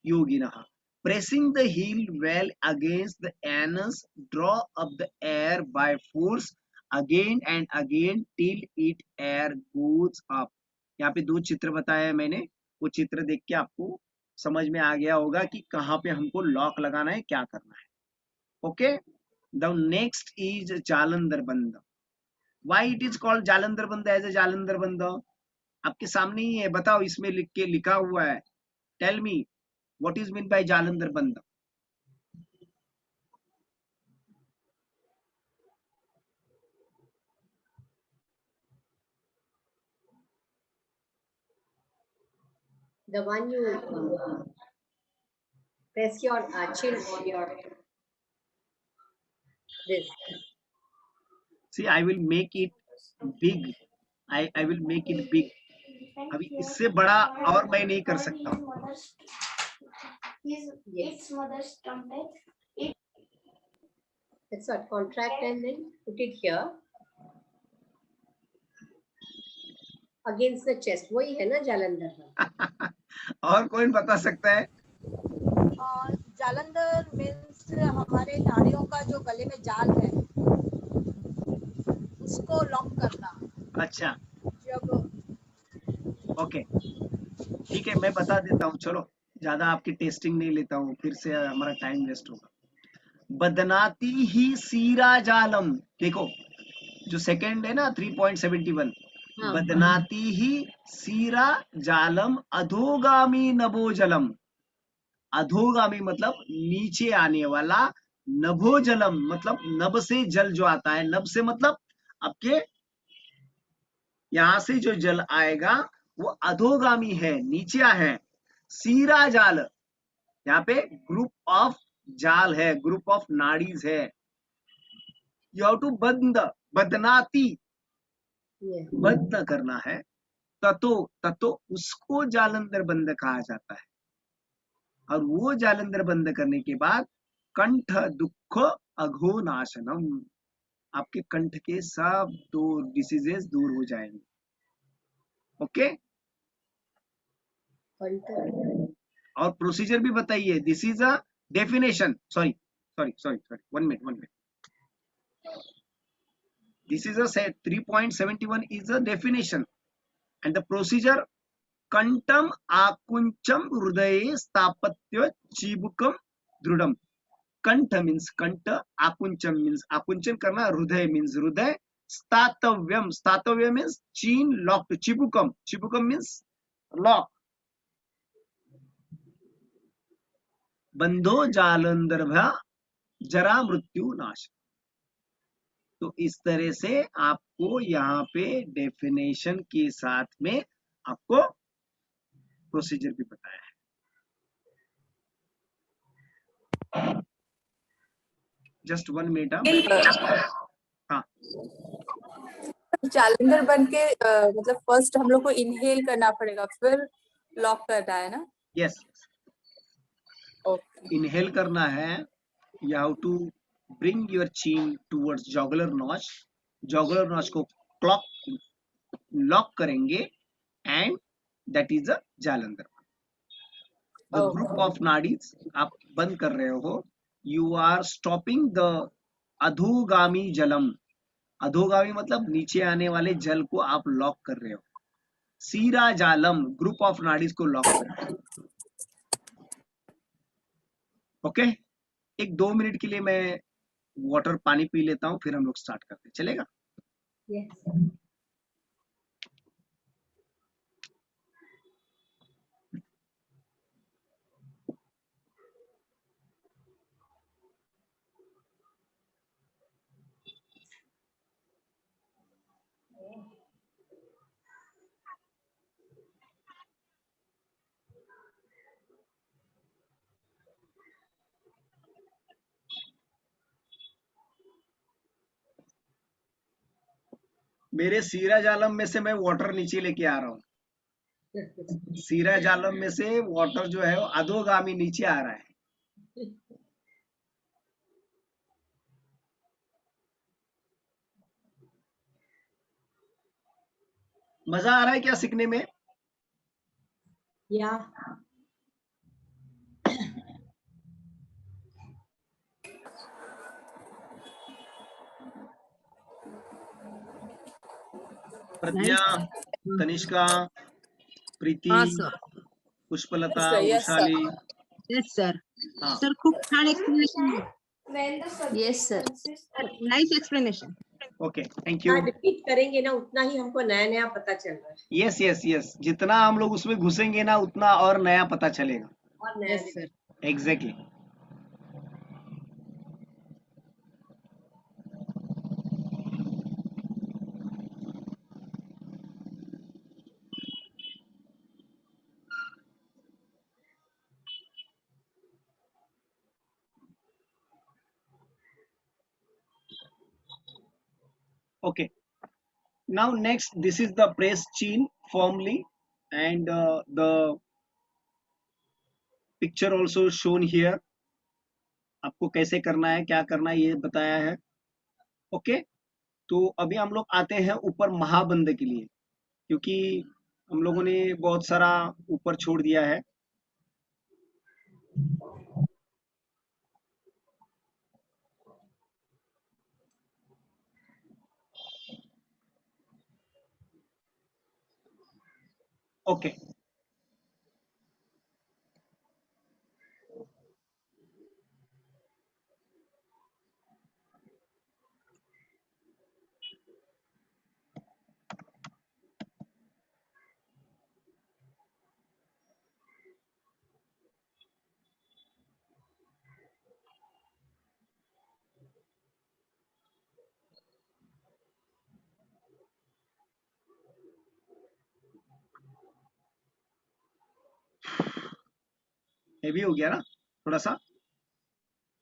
योगिनः। Pressing the heel well against the anus, draw up the air by force again and again till it air goes up. यहाँ पे 2 चित्र बताया है मैंने, वो चित्र देख के आपको समझ में आ गया होगा कि कहाँ पे हमको लॉक लगाना है, क्या करना है। Okay, the next is jalandhar bandh. Why it is called jalandhar bandh as ए जालंधर बंध? आपके सामने ही है, बताओ, इसमें लिखा हुआ है। Tell me what is mean by Jalandhar bandha? The one you press your chin on your this. See, I will make it big. I will make it big. अभी इससे बड़ा और मैं नहीं कर सकता हूँ। That's what, contract and then put it here against the chest. वही है ना जालंधर? और कोई बता सकता है? जालंधर मीन्स हमारे नाड़ियों का जो गले में जाल है उसको लॉक करना। अच्छा, जब ओके, ठीक है, मैं बता देता हूँ। चलो, ज्यादा आपकी टेस्टिंग नहीं लेता हूँ, फिर से हमारा टाइम वेस्ट होगा। बदनाती ही सीरा जालम, देखो जो सेकंड है ना 3.71, बदनाती ही सीरा जालम अधोगामी नभोजलम। अधोगामी मतलब नीचे आने वाला, नभोजलम मतलब नभ से जल जो आता है, नभ से मतलब आपके यहां से जो जल आएगा वो अधोगामी है, नीचे है। सीरा जाल, यहाँ पे ग्रुप ऑफ जाल है, ग्रुप ऑफ नाड़ीज है। यू हैव टू बदनाती, बंद करना है। ततो उसको जालंधर बंद कहा जाता है। और वो जालंधर बंद करने के बाद कंठ दुख अघो नाशनम, आपके कंठ के सब डिसीजेस दूर हो जाएंगे। ओके, और प्रोसीजर भी बताइए। This is a definition, sorry 1 minute. This is a 3.71 is a definition, and the procedure कंठम आकुंचम हृदये स्थापत्य चिबुकम दृढ़म. कंठ मीन्स कंठ, आकुंचम मीन्स आकुंचन करना, हृदय मीन्स हृदय, स्थातव्यम, स्थातव्य मीन्स चीन लॉक, चिबुकम, चिबुकम मीन्स लॉक. बंधो जालंधर जरा मृत्यु नाश. तो इस तरह से आपको यहाँ पे डेफिनेशन के साथ में आपको प्रोसीजर भी बताया है. Just 1 minute. हाँ, जालंधर बन के मतलब फर्स्ट हम लोग को इनहेल करना पड़ेगा, फिर लॉक करना है ना? Yes, okay. इनहेल करना है. You have to bring your chin towards jugular notch. Jugular notch को लॉक करेंगे and that is a jalandhar. The group of nadis आप बंद कर रहे हो. यू आर स्टॉपिंग द अधोगामी जलम. अधोगामी मतलब नीचे आने वाले जल को आप लॉक कर रहे हो. सीरा जालम, ग्रुप ऑफ नाड़ीज को लॉक कर रहे हो. ओके, एक 2 मिनट के लिए मैं वाटर पानी पी लेता हूँ, फिर हम लोग स्टार्ट करते हैं. चलेगा? Yes. मेरे सीरा जालम में से मैं वाटर नीचे लेके आ रहा हूँ. सीरा जालम में से वाटर जो है वो अधोगामी नीचे आ रहा है. मजा आ रहा है क्या सीखने में? Yeah. प्रज्ञा, तनिष्का, प्रीति, हाँ sir. Pushpalata, Yes, sir. Vaishali. Yes sir. हाँ, सर खूप छान explanation. Yes sir. Nice explanation. Okay, thank you. Repeat करेंगे ना उतना ही हमको नया नया पता चल रहा है यस यस यस, जितना हम लोग उसमें घुसेंगे ना उतना और नया पता चलेगा. और नया yes sir. Exactly. Okay, now next this is the press chin firmly and the picture also shown here. आपको कैसे करना है, क्या करना है, ये बताया है. ओके, तो अभी हम लोग आते हैं ऊपर महाबंद के लिए, क्योंकि हम लोगों ने बहुत सारा ऊपर छोड़ दिया है. ओके, हेवी हो गया ना थोड़ा सा.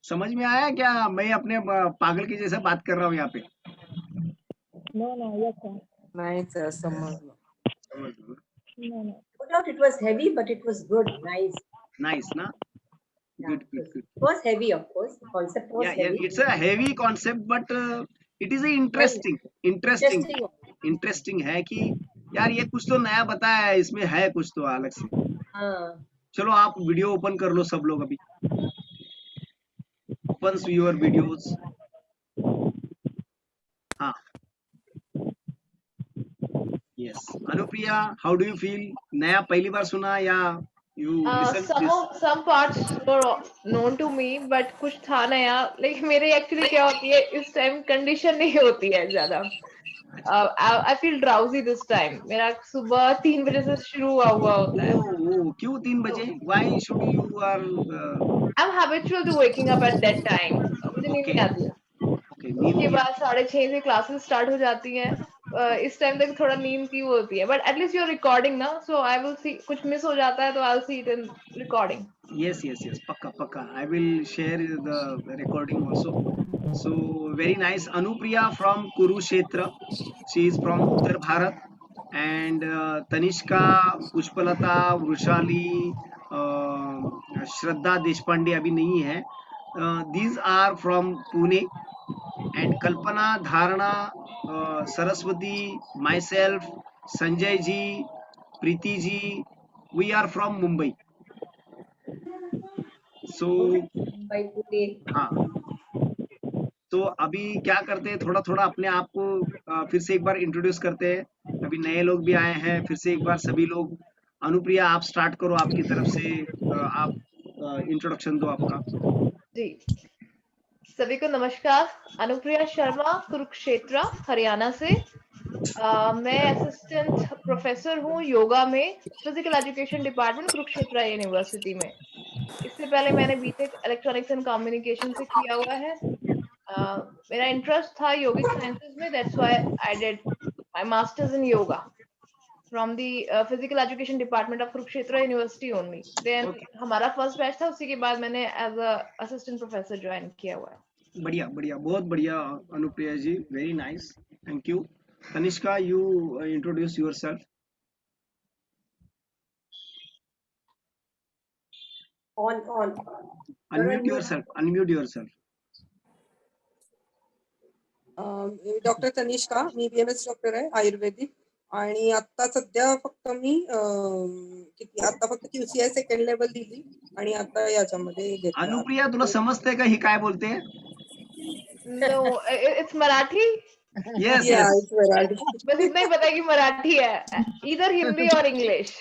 समझ में आया क्या? मैं अपने पागल के जैसा बात कर रहा हूँ यहाँ पे. No no. Yes sir. नहीं सर, समझ लो. समझ लो. No no. No doubt it was heavy but it was good, nice. Nice ना. Yeah, Good, good, good. it was heavy, of course, the concept was Yeah, heavy. it's a heavy concept but it is a interesting है कि यार ये कुछ तो नया बताया है, इसमें है कुछ तो अलग से. हाँ. चलो आप वीडियो ओपन कर लो सब लोग अभी. Open your videos. हाँ, yes Anupriya, how do you feel? नया पहली बार सुना या you listen this? some parts were known to me, but कुछ था नया. Like मेरे actually क्या होती है इस time condition नहीं होती है ज्यादा. I feel drowsy this time. मेरा सुबह 3 बजे से शुरू हुआ होता है. ओ क्यों 3 बजे? Why should you are I'm habitual to waking up at that time. मुझे नींद नहीं आती है. ओके नींद उसके नहीं बाद 6:30 से क्लासेस स्टार्ट हो जाती हैं. इस टाइम तक थोड़ा नींद की वो होती है, but at least you are recording ना, सो आई विल सी. कुछ मिस हो जाता है तो I will see it in recording. yes yes yes pakka pakka I will share the recording also. So very nice. Anupriya from Kurukshetra, she is from Uttar Bharat, and Tanishka, Pushpalata, Vrushali, Shraddha Deshpande abhi nahi hai. These are from Pune, and Kalpana, Dharana, Saraswati, myself, Sanjay ji, Preeti ji, we are from Mumbai. So Mumbai Pune. हाँ, तो अभी क्या करते हैं, थोड़ा थोड़ा अपने आप को फिर से एक बार इंट्रोड्यूस करते हैं. अभी नए लोग भी आए हैं, फिर से एक बार सभी लोग. अनुप्रिया आप स्टार्ट करो आपकी तरफ से. आप इंट्रोडक्शन दो आपका. जी, सभी को नमस्कार. अनुप्रिया शर्मा, कुरुक्षेत्र, हरियाणा से. मैं असिस्टेंट प्रोफेसर हूँ योगा में, physical education department, Kurukshetra university में. इससे पहले मैंने बीटेक इलेक्ट्रॉनिक्स एंड कम्युनिकेशन से किया हुआ है. मेरा इंटरेस्ट था योगिक साइंसेस में, that's why I did my masters in yoga from the physical education department of Kurukshetra university only. Then हमारा फर्स्ट बैच था, उसी के बाद मैंने as a assistant professor join किया हुआ है. बढ़िया बढ़िया, बहुत बढ़िया Anupriya ji, very nice, thank you. Tanishka, you introduce yourself. On. Unmute yourself. Doctor Tanishka, मी BMS डॉक्टर आहे आयुर्वेदिक, आणि आता सध्या फक्त मी आता फक्त QCI सेकंड लेवल दिली आणि आता याच्यामध्ये घेतलं. अनुप्रिया, तुला समजतंय का ही काय बोलते? No, it's Marathi. Yes yes, बस इतना ही पता है कि मराठी है, इधर हिंदी और English.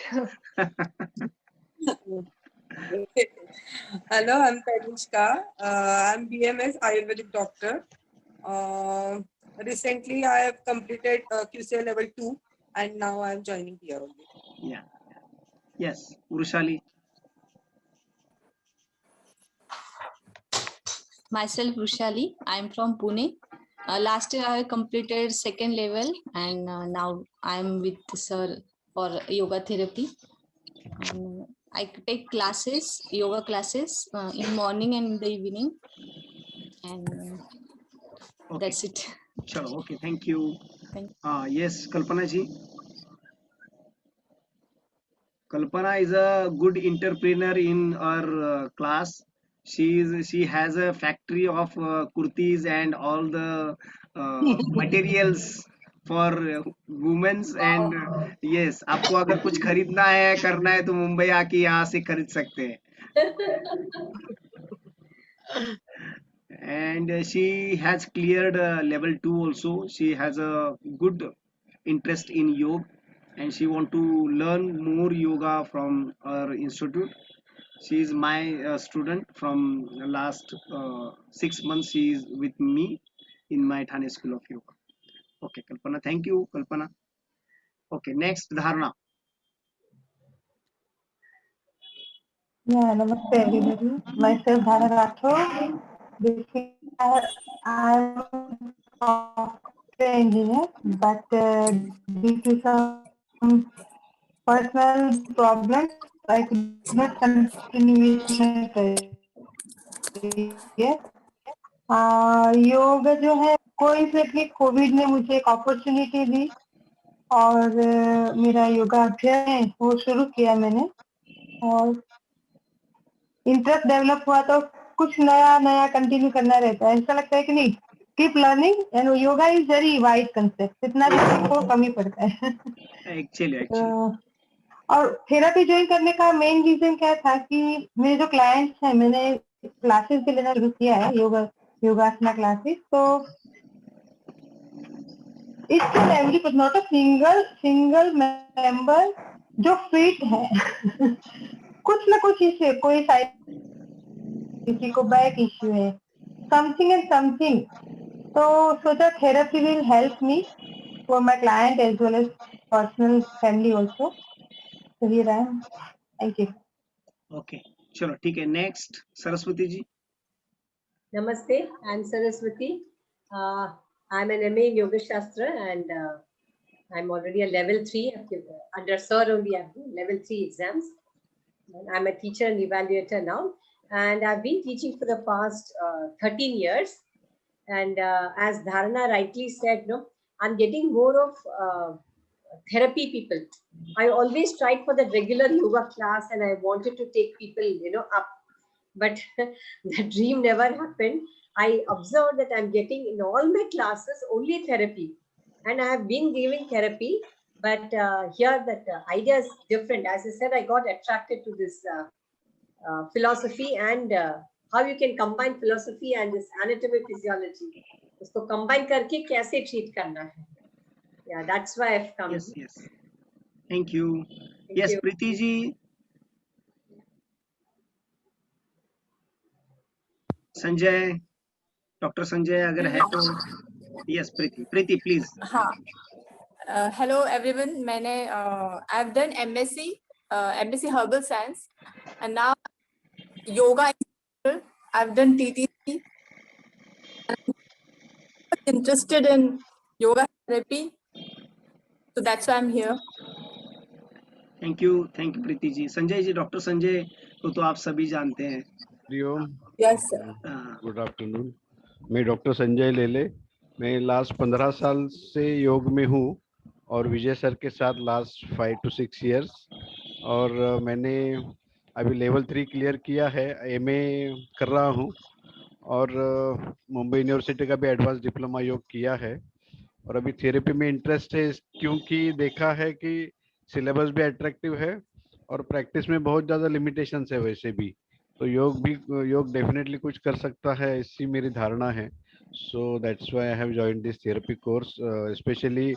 Hello, I'm Tanishka. I'm BMS Ayurvedic doctor. Recently, I have completed QCI level 2, and now I am joining here only. Yeah. Yes, Vrushali. Myself, Vrushali. I am from Pune. Last year, I have completed second level, and now I am with sir for yoga therapy. I take classes, yoga classes in morning and in the evening, and Okay. that's it. Chalo, okay, thank you. Thank Yes, Kalpana ji. Kalpana is a good entrepreneur in our class. She has a factory of kurtis and all the materials for women's, and yes, आपको अगर कुछ खरीदना है, करना है, तो मुंबई आके यहाँ से खरीद सकते हैं. And she has cleared level 2 also. She has a good interest in yoga, and she want to learn more yoga from our institute. She is my student from last 6 months. She is with me in my Thane School of Yoga. Okay, Kalpana, thank you, Kalpana. Okay, next, Dharna. Yeah, namaste everybody. Myself Dharna Rathore. Basically, I'm a software engineer, but due to some personal problems, I could not continue with my career. योग जो है, कोई कोविड ने मुझे एक अपॉर्चुनिटी दी और मेरा योगा अभ्यास है वो शुरू किया मैंने, और इंटरेस्ट डेवलप हुआ तो कुछ नया नया कंटिन्यू करना रहता है. ऐसा लगता है कि नहीं, keep learning, and yoga is very wide concept, इतना भी आपको कम ही पड़ता है. Actually. और थेरेपी ज्वाइन करने का मेन रीजन क्या था कि मेरे जो क्लाइंट्स हैं, मैंने क्लासेस भी लेना शुरू किया है, योगासना क्लासेस. तो each and every person, not a single member जो फिट है कुछ ना कुछ इश्यू, कोई साइड, किसी को बैक इश्यू है, समथिंग एंड समथिंग, तो सोचा therapy will help me for my client as well as personal family also, so here I am. Thank you. Okay, चलो ठीक है, next Saraswati ji. Namaste, I'm Saraswati. I'm an MA in Yoga Shastra and I'm already a level 3. Under Sir only I've done level 3 exams. I'm a teacher and evaluator now. And I've been teaching for the past 13 years. And as Dharana rightly said, no, I'm getting more of therapy people. I always tried for the regular yoga class and I wanted to take people, up. But the dream never happened. I observed that I'm getting in all my classes only therapy. And I have been giving therapy, but here that idea is different. As I said, I got attracted to this philosophy and how you can combine philosophy and this anatomy physiology. Usko combine karke kaise treat karna hai. Yeah, that's why I've come. Yes, yes. Thank you. Thank Yes, you. Preeti ji. Sanjay, doctor Sanjay अगर है तो। Yes Preeti please. हाँ, हेलो एवरीवन, मैंने I have done MSc herbal science and now yoga I have done TTC, interested in yoga therapy, so that's why I'm here. Thank you Preeti ji. Sanjay ji, doctor Sanjay को तो आप सभी जानते हैं। Hariom. Yes sir. Good afternoon. मैं डॉक्टर संजय लेले, मैं लास्ट 15 साल से योग में हूँ और विजय सर के साथ लास्ट 5 to 6 years, और मैंने अभी लेवल 3 क्लियर किया है, एमए कर रहा हूँ और मुंबई यूनिवर्सिटी का भी एडवांस डिप्लोमा योग किया है और अभी थेरेपी में इंटरेस्ट है क्योंकि देखा है कि सिलेबस भी अट्रैक्टिव है और प्रैक्टिस में बहुत ज़्यादा लिमिटेशंस है वैसे भी, तो योग डेफिनेटली कुछ कर सकता है, ऐसी मेरी धारणा है। So that's why I have joined this therapy course. Specially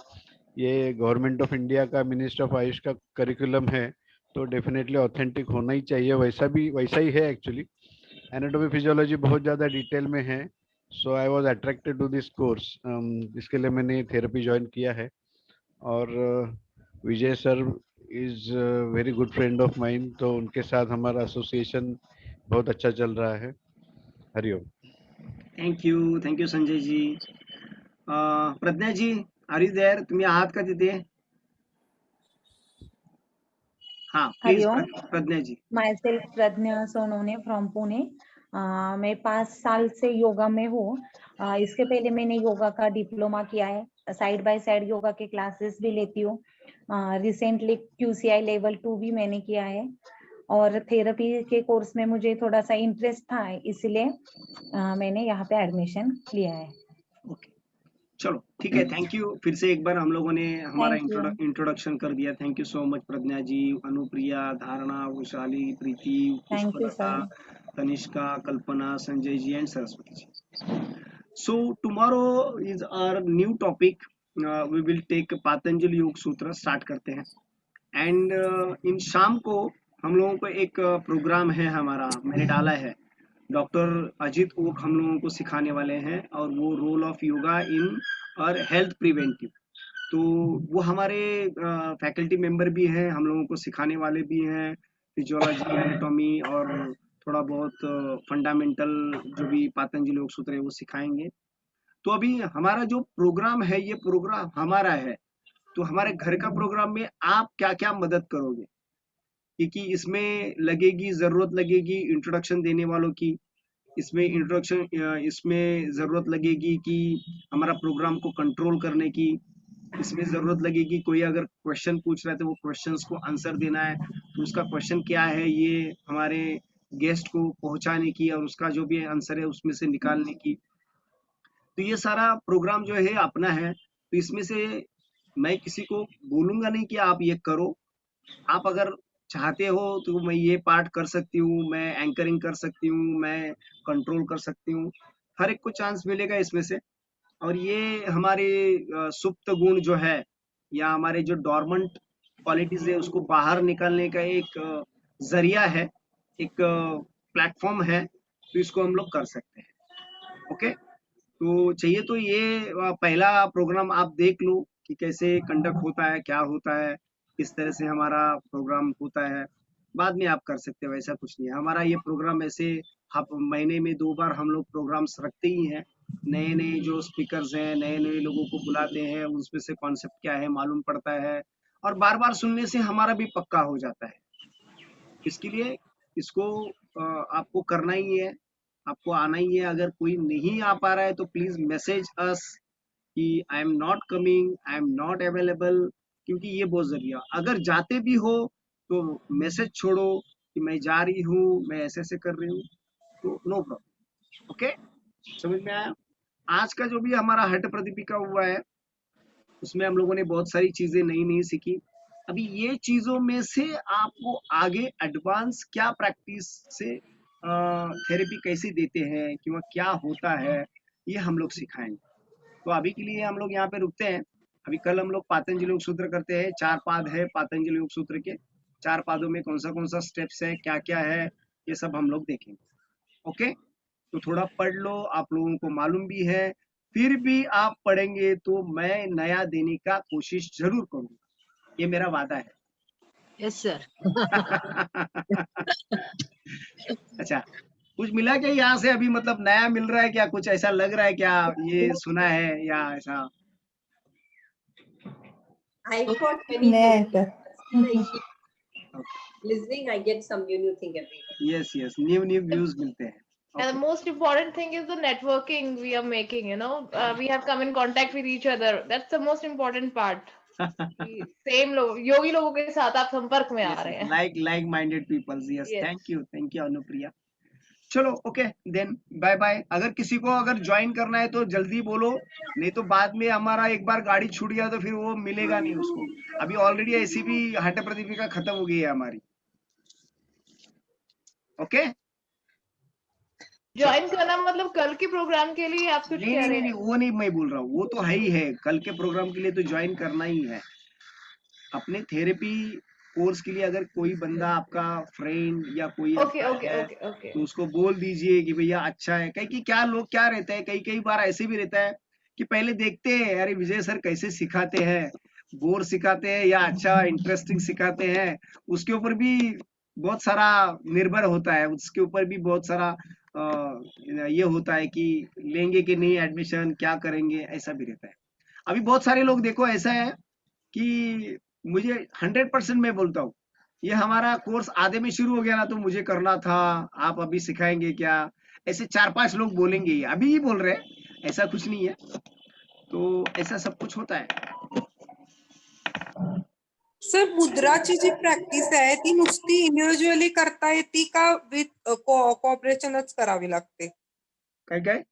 ये गवर्नमेंट ऑफ इंडिया का मिनिस्टर ऑफ आयुष का करिकुलम है, तो डेफिनेटली ऑथेंटिक होना ही चाहिए, वैसा ही है एक्चुअली। एनाटॉमी फिजियोलॉजी बहुत ज़्यादा डिटेल में है, so I was attracted to this course, इसके लिए मैंने थेरेपी ज्वाइन किया है। और Vijay sir is very good friend of mine, तो उनके साथ हमारा एसोसिएशन बहुत अच्छा चल रहा है। Hariom. Thank you Sanjay ji. Pragya ji, are you there? तुम्ही आहात का तिथे? हाँ please Pragya ji. Myself Pragya Sonone from Pune. मैं 5 साल से योगा में हूँ। इसके पहले मैंने योगा का डिप्लोमा किया है, साइड बाय साइड योगा के क्लासेस भी लेती हूँ। रिसेंटली QCI लेवल 2 भी मैंने किया है और थेरेपी के कोर्स में मुझे थोड़ा सा इंटरेस्ट था, इसलिए मैंने यहाँ पे एडमिशन लिया है। ओके, चलो ठीक है, थैंक यू। फिर से एक बार हम लोगों ने हमारा इंट्रोडक्शन कर दिया। Thank you so much Pragya ji, Anupriya, Dharana, Vaishali, Preeti, Pushpalata, Tanishka, Kalpana, Sanjay ji and Saraswati ji. So tomorrow is our new topic, we will take Patanjali Yoga Sutra start करते हैं। एंड इन शाम को हम लोगों को एक प्रोग्राम है हमारा, मैंने डाला है, डॉक्टर अजित ओक हम लोगों को सिखाने वाले हैं और वो रोल ऑफ योगा इन और हेल्थ प्रिवेंटिव। तो वो हमारे फैकल्टी मेंबर भी हैं, हम लोगों को सिखाने वाले भी हैं, फिजियोलॉजी, एनाटॉमी और थोड़ा बहुत फंडामेंटल जो भी पातंजलि योग सूत्र है वो सिखाएंगे। तो अभी हमारा जो प्रोग्राम है, ये प्रोग्राम हमारा है, तो हमारे घर का प्रोग्राम में आप क्या क्या मदद करोगे, क्योंकि इसमें जरूरत लगेगी इंट्रोडक्शन देने वालों की, इसमें जरूरत लगेगी कि हमारा प्रोग्राम को कंट्रोल करने की, इसमें जरूरत लगेगी कोई अगर क्वेश्चन पूछ रहा है तो वो क्वेश्चंस को आंसर देना है, तो उसका क्वेश्चन क्या है ये हमारे गेस्ट को पहुंचाने की और उसका जो भी आंसर है उसमें से निकालने की। तो ये सारा प्रोग्राम जो है अपना है, तो इसमें से मैं किसी को बोलूंगा नहीं कि आप ये करो, आप अगर चाहते हो तो मैं ये पार्ट कर सकती हूँ, मैं एंकरिंग कर सकती हूँ, मैं कंट्रोल कर सकती हूँ, हर एक को चांस मिलेगा इसमें से। और ये हमारे सुप्त गुण जो है या हमारे जो डॉर्मेंट क्वालिटीज है उसको बाहर निकालने का एक जरिया है, एक प्लेटफॉर्म है, तो इसको हम लोग कर सकते हैं। ओके, तो चाहिए तो ये पहला प्रोग्राम आप देख लो कि कैसे कंडक्ट होता है, क्या होता है, किस तरह से हमारा प्रोग्राम होता है। बाद में आप कर सकते हो, ऐसा कुछ नहीं है। हमारा ये प्रोग्राम ऐसे महीने में 2 बार हम लोग प्रोग्राम्स रखते ही हैं। नए नए जो स्पीकर्स हैं, नए नए लोगों को बुलाते हैं, उसमें से कॉन्सेप्ट क्या है मालूम पड़ता है, और बार बार सुनने से हमारा भी पक्का हो जाता है। इसके लिए इसको आपको करना ही है, आपको आना ही है। अगर कोई नहीं आ पा रहा है तो प्लीज मैसेज अस कि I am not coming, I am not available, क्योंकि ये बहुत जरूरी है। अगर जाते भी हो तो मैसेज छोड़ो कि मैं जा रही हूँ, मैं ऐसे ऐसे कर रही हूँ, तो नो प्रॉब्लम। ओके, समझ में आया? आज का जो भी हमारा हट प्रदीपिका हुआ है उसमें हम लोगों ने बहुत सारी चीजें नई नई सीखी। अभी ये चीजों में से आपको आगे एडवांस क्या प्रैक्टिस से थेरेपी कैसे देते हैं कि वह क्या होता है, ये हम लोग सिखाएंगे। तो अभी के लिए हम लोग यहाँ पे रुकते हैं। अभी कल हम लोग पातंजलि योग सूत्र करते हैं। 4 पाद है पातंजलि योग सूत्र के। 4 पादों में कौन सा स्टेप्स है, क्या क्या है, ये सब हम लोग देखेंगे। ओके, तो थोड़ा पढ़ लो, आप लोगों को मालूम भी है। फिर भी आप पढ़ेंगे तो मैं नया देने का कोशिश जरूर करूंगा, ये मेरा वादा है। Yes sir. अच्छा, कुछ मिला क्या यहाँ से अभी, मतलब नया मिल रहा है क्या, कुछ ऐसा लग रहा है क्या, ये सुना है या ऐसा? I got many नया है things. Sir. Listening, I get some new thing every day. Yes yes, new new views मिलते हैं। And the most important thing is the networking we are making, you know, we have come in contact with each other. That's the most important part. Same लोग, योगी लोगों के साथ आप संपर्क में आ रहे हैं। Like minded peoples. Yes, Yes. Thank you Anupriya. चलो ओके देन, बाय बाय। अगर किसी को अगर ज्वाइन करना है तो जल्दी बोलो, नहीं तो बाद में हमारा एक बार गाड़ी छूट गया तो फिर वो मिलेगा नहीं उसको। अभी ऑलरेडी ऐसी भी हट प्रदीपिका खत्म हो गई है हमारी। ओके, ज्वाइन करना मतलब कल के प्रोग्राम के लिए आप कुछ कह रहे हैं? वो नहीं मैं बोल रहा हूँ, वो तो है ही है, कल के प्रोग्राम के लिए तो ज्वाइन करना ही है। अपने थेरेपी कोर्स के लिए अगर कोई बंदा आपका फ्रेंड या कोई ओके आपका ओके है ओके ओके। तो उसको बोल दीजिए कि भैया अच्छा है। कई कि क्या लोग क्या रहते हैं, कई बार ऐसे भी रहता है कि पहले देखते हैं अरे विजय सर कैसे सिखाते हैं, बोर सिखाते हैं या अच्छा इंटरेस्टिंग सिखाते हैं, उसके ऊपर भी बहुत सारा निर्भर होता है, उसके ऊपर भी बहुत सारा ये होता है कि लेंगे कि नहीं एडमिशन, क्या करेंगे, ऐसा भी रहता है। अभी बहुत सारे लोग देखो ऐसा है कि मुझे 100% मैं बोलता हूँ, ये हमारा कोर्स आधे में शुरू हो गया ना तो मुझे करना था, आप अभी सिखाएंगे क्या, ऐसे 4-5 लोग बोलेंगे, ये अभी ही बोल रहे हैं, ऐसा कुछ नहीं है। तो ऐसा सब कुछ होता है। सर मुद्राची जी प्रॅक्टिस आहे ती नुसती इंडिव्हिज्युअली करता येते का विथ कोऑपरेशनच करावी लागते? काय काय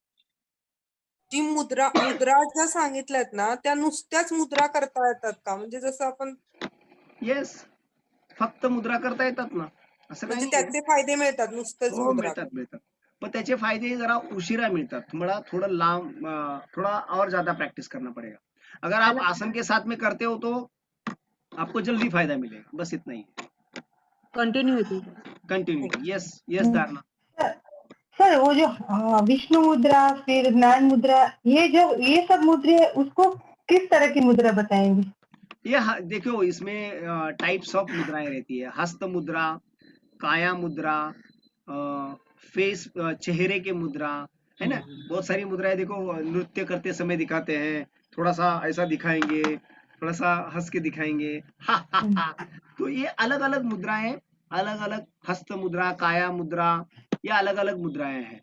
जी मुद्रा ज्या सांगितल्यात ना त्या नुसत्याच मुद्रा करता येतात का? म्हणजे जसं आपण येस, फक्त मुद्रा करता येतात ना, असं काही म्हणजे नाही. त्याचे फायदे मिळतात नुसतंच हो मुद्रा? मिळतात, पण त्याचे फायदे जरा उशिरा मिळतात, तुम्हाला थोड़ा लांब थोड़ा और ज्यादा प्रैक्टिस करना पड़ेगा। अगर आप आसन के साथ में करते हो तो आपको जल्दी फायदा मिलेगा, बस इतना ही। कंटिन्यूटी। कंटिन्यूटी, यस यस धारणा। सर वो जो विष्णु मुद्रा फिर ज्ञान मुद्रा, ये सब मुद्रे उसको किस तरह की मुद्रा बताएंगे? ये देखो इसमें टाइप्स ऑफ मुद्राएं रहती है, हस्त मुद्रा, काया मुद्रा, फेस चेहरे के मुद्रा, है ना, बहुत सारी मुद्राएं। देखो नृत्य करते समय दिखाते हैं, थोड़ा सा ऐसा दिखाएंगे, थोड़ा सा हंस के दिखाएंगे, हा हा हा। तो ये अलग अलग मुद्राएं, अलग अलग हस्त मुद्रा, काया मुद्रा, ये अलग अलग मुद्राएं हैं।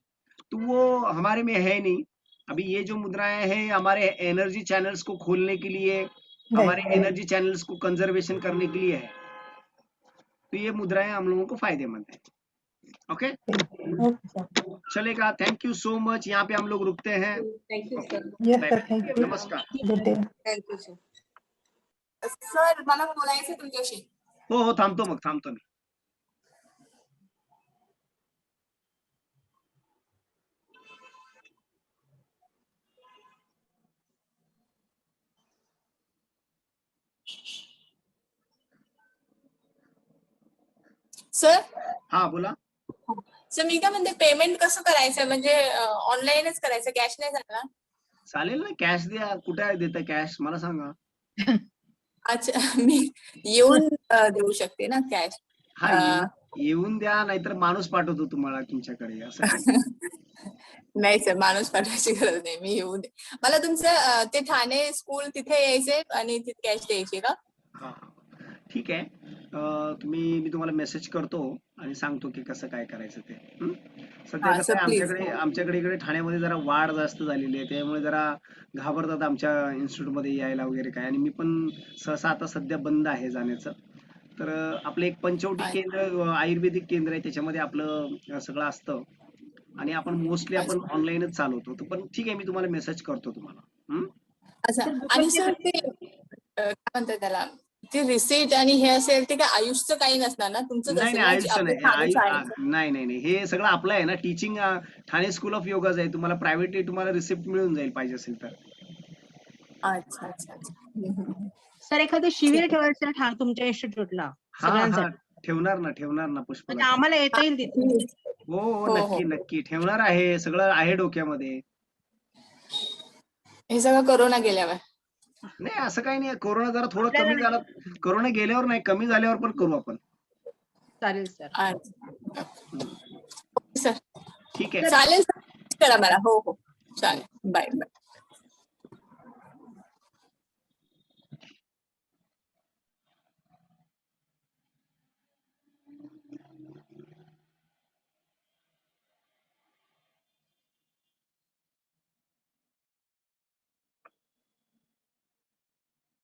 तो वो हमारे में है नहीं। अभी ये जो मुद्राएं हैं हमारे एनर्जी चैनल्स को खोलने के लिए, हमारे एनर्जी चैनल्स को कंजर्वेशन करने के लिए है। तो ये मुद्राएं हम लोगों को फायदेमंद है। ओके, चलेगा। थैंक यू सो मच, यहाँ पे हम लोग रुकते हैं। Thank you, sir. Yes sir, thank you. नमस्कार। Thank you sir. सर मला बोलायचं तुमच्याशी. हो थांबतो मी. सर हा बोला. सर मी काय म्हणते, पेमेंट कसं करायचं, म्हणजे ऑनलाईनच करायचं, कॅश नाही जाणार? चालेल ना, कॅश द्या. कुठे देता कॅश मला सांगा. अच्छा, मी येऊन देऊ शकते ना कॅश? हा येऊन द्या, नाहीतर माणूस पाठवतो तुम्हाला तुमच्याकडे, असं काही. नाही सर, माणूस पाठवायची गरज नाही, मी येऊन दे. मला तुमचं ते ठाणे स्कूल तिथे यायचंय आणि तिथे कॅश द्यायची का? हा ठीक आहे. मी तुम्हाला मेसेज करतो आणि सांगतो की कसं काय करायचं ते. सध्या हा कसं सर आहे, प्लीज. आमच्याकडे इकडे ठाण्यामध्ये जरा वाढ जास्त झालेली आहे, त्यामुळे जरा घाबरतात आमच्या इन्स्टिट्यूट मध्ये यायला वगैरे काय. आणि मी पण सहसा आता सध्या बंद आहे जाण्याचं. तर आपलं एक पंचवटी केंद्र आयुर्वेदिक केंद्र आहे, त्याच्यामध्ये आपलं सगळं असतं आणि आपण मोस्टली आपण ऑनलाईनच चालवतो. पण ठीक आहे, मी तुम्हाला मेसेज करतो तुम्हाला. अच्छा, आणि सर ते काय म्हणतात त्याला, ते रिसीट आणि हे असेल ते काय आयुषचं काही नसणार ना, तुमचंच नाही असेल नाही, ना, आयुष्य आपलं नाही. ठाणे शाळेचं? नाही नाही नाही, हे सगळं आपलं आहे ना. टीचिंग ठाणे स्कूल ऑफ योगाच आहे. तुम्हाला प्रायव्हेटली तुम्हाला रिसिप्ट मिळून जाईल पाहिजे असेल तर. अच्छा अच्छा अच्छा. सर एखादं शिबिर ठेवायचं ना तुमच्या इन्स्टिट्यूटला हा हा, सगळ्यांसाठी, ठेवणार ना पुष्पला. म्हणजे आम्हाला येता येईल तिथे. हो हो, हो, नक्की हो. नक्की ठेवणार आहे. सगळं आहे डोक्यामध्ये. हे सगळं कोरोना गेल्यावर? नाही असं काही नाही, कोरोना जरा थोडं आपल्याला कमी झालं. कोरोना गेल्यावर नाही, कमी झाल्यावर पण करू आपण. चालेल सर. अच्छा सर, ठीक आहे. चालेल सर, करा मला. हो हो चालेल, बाय बाय.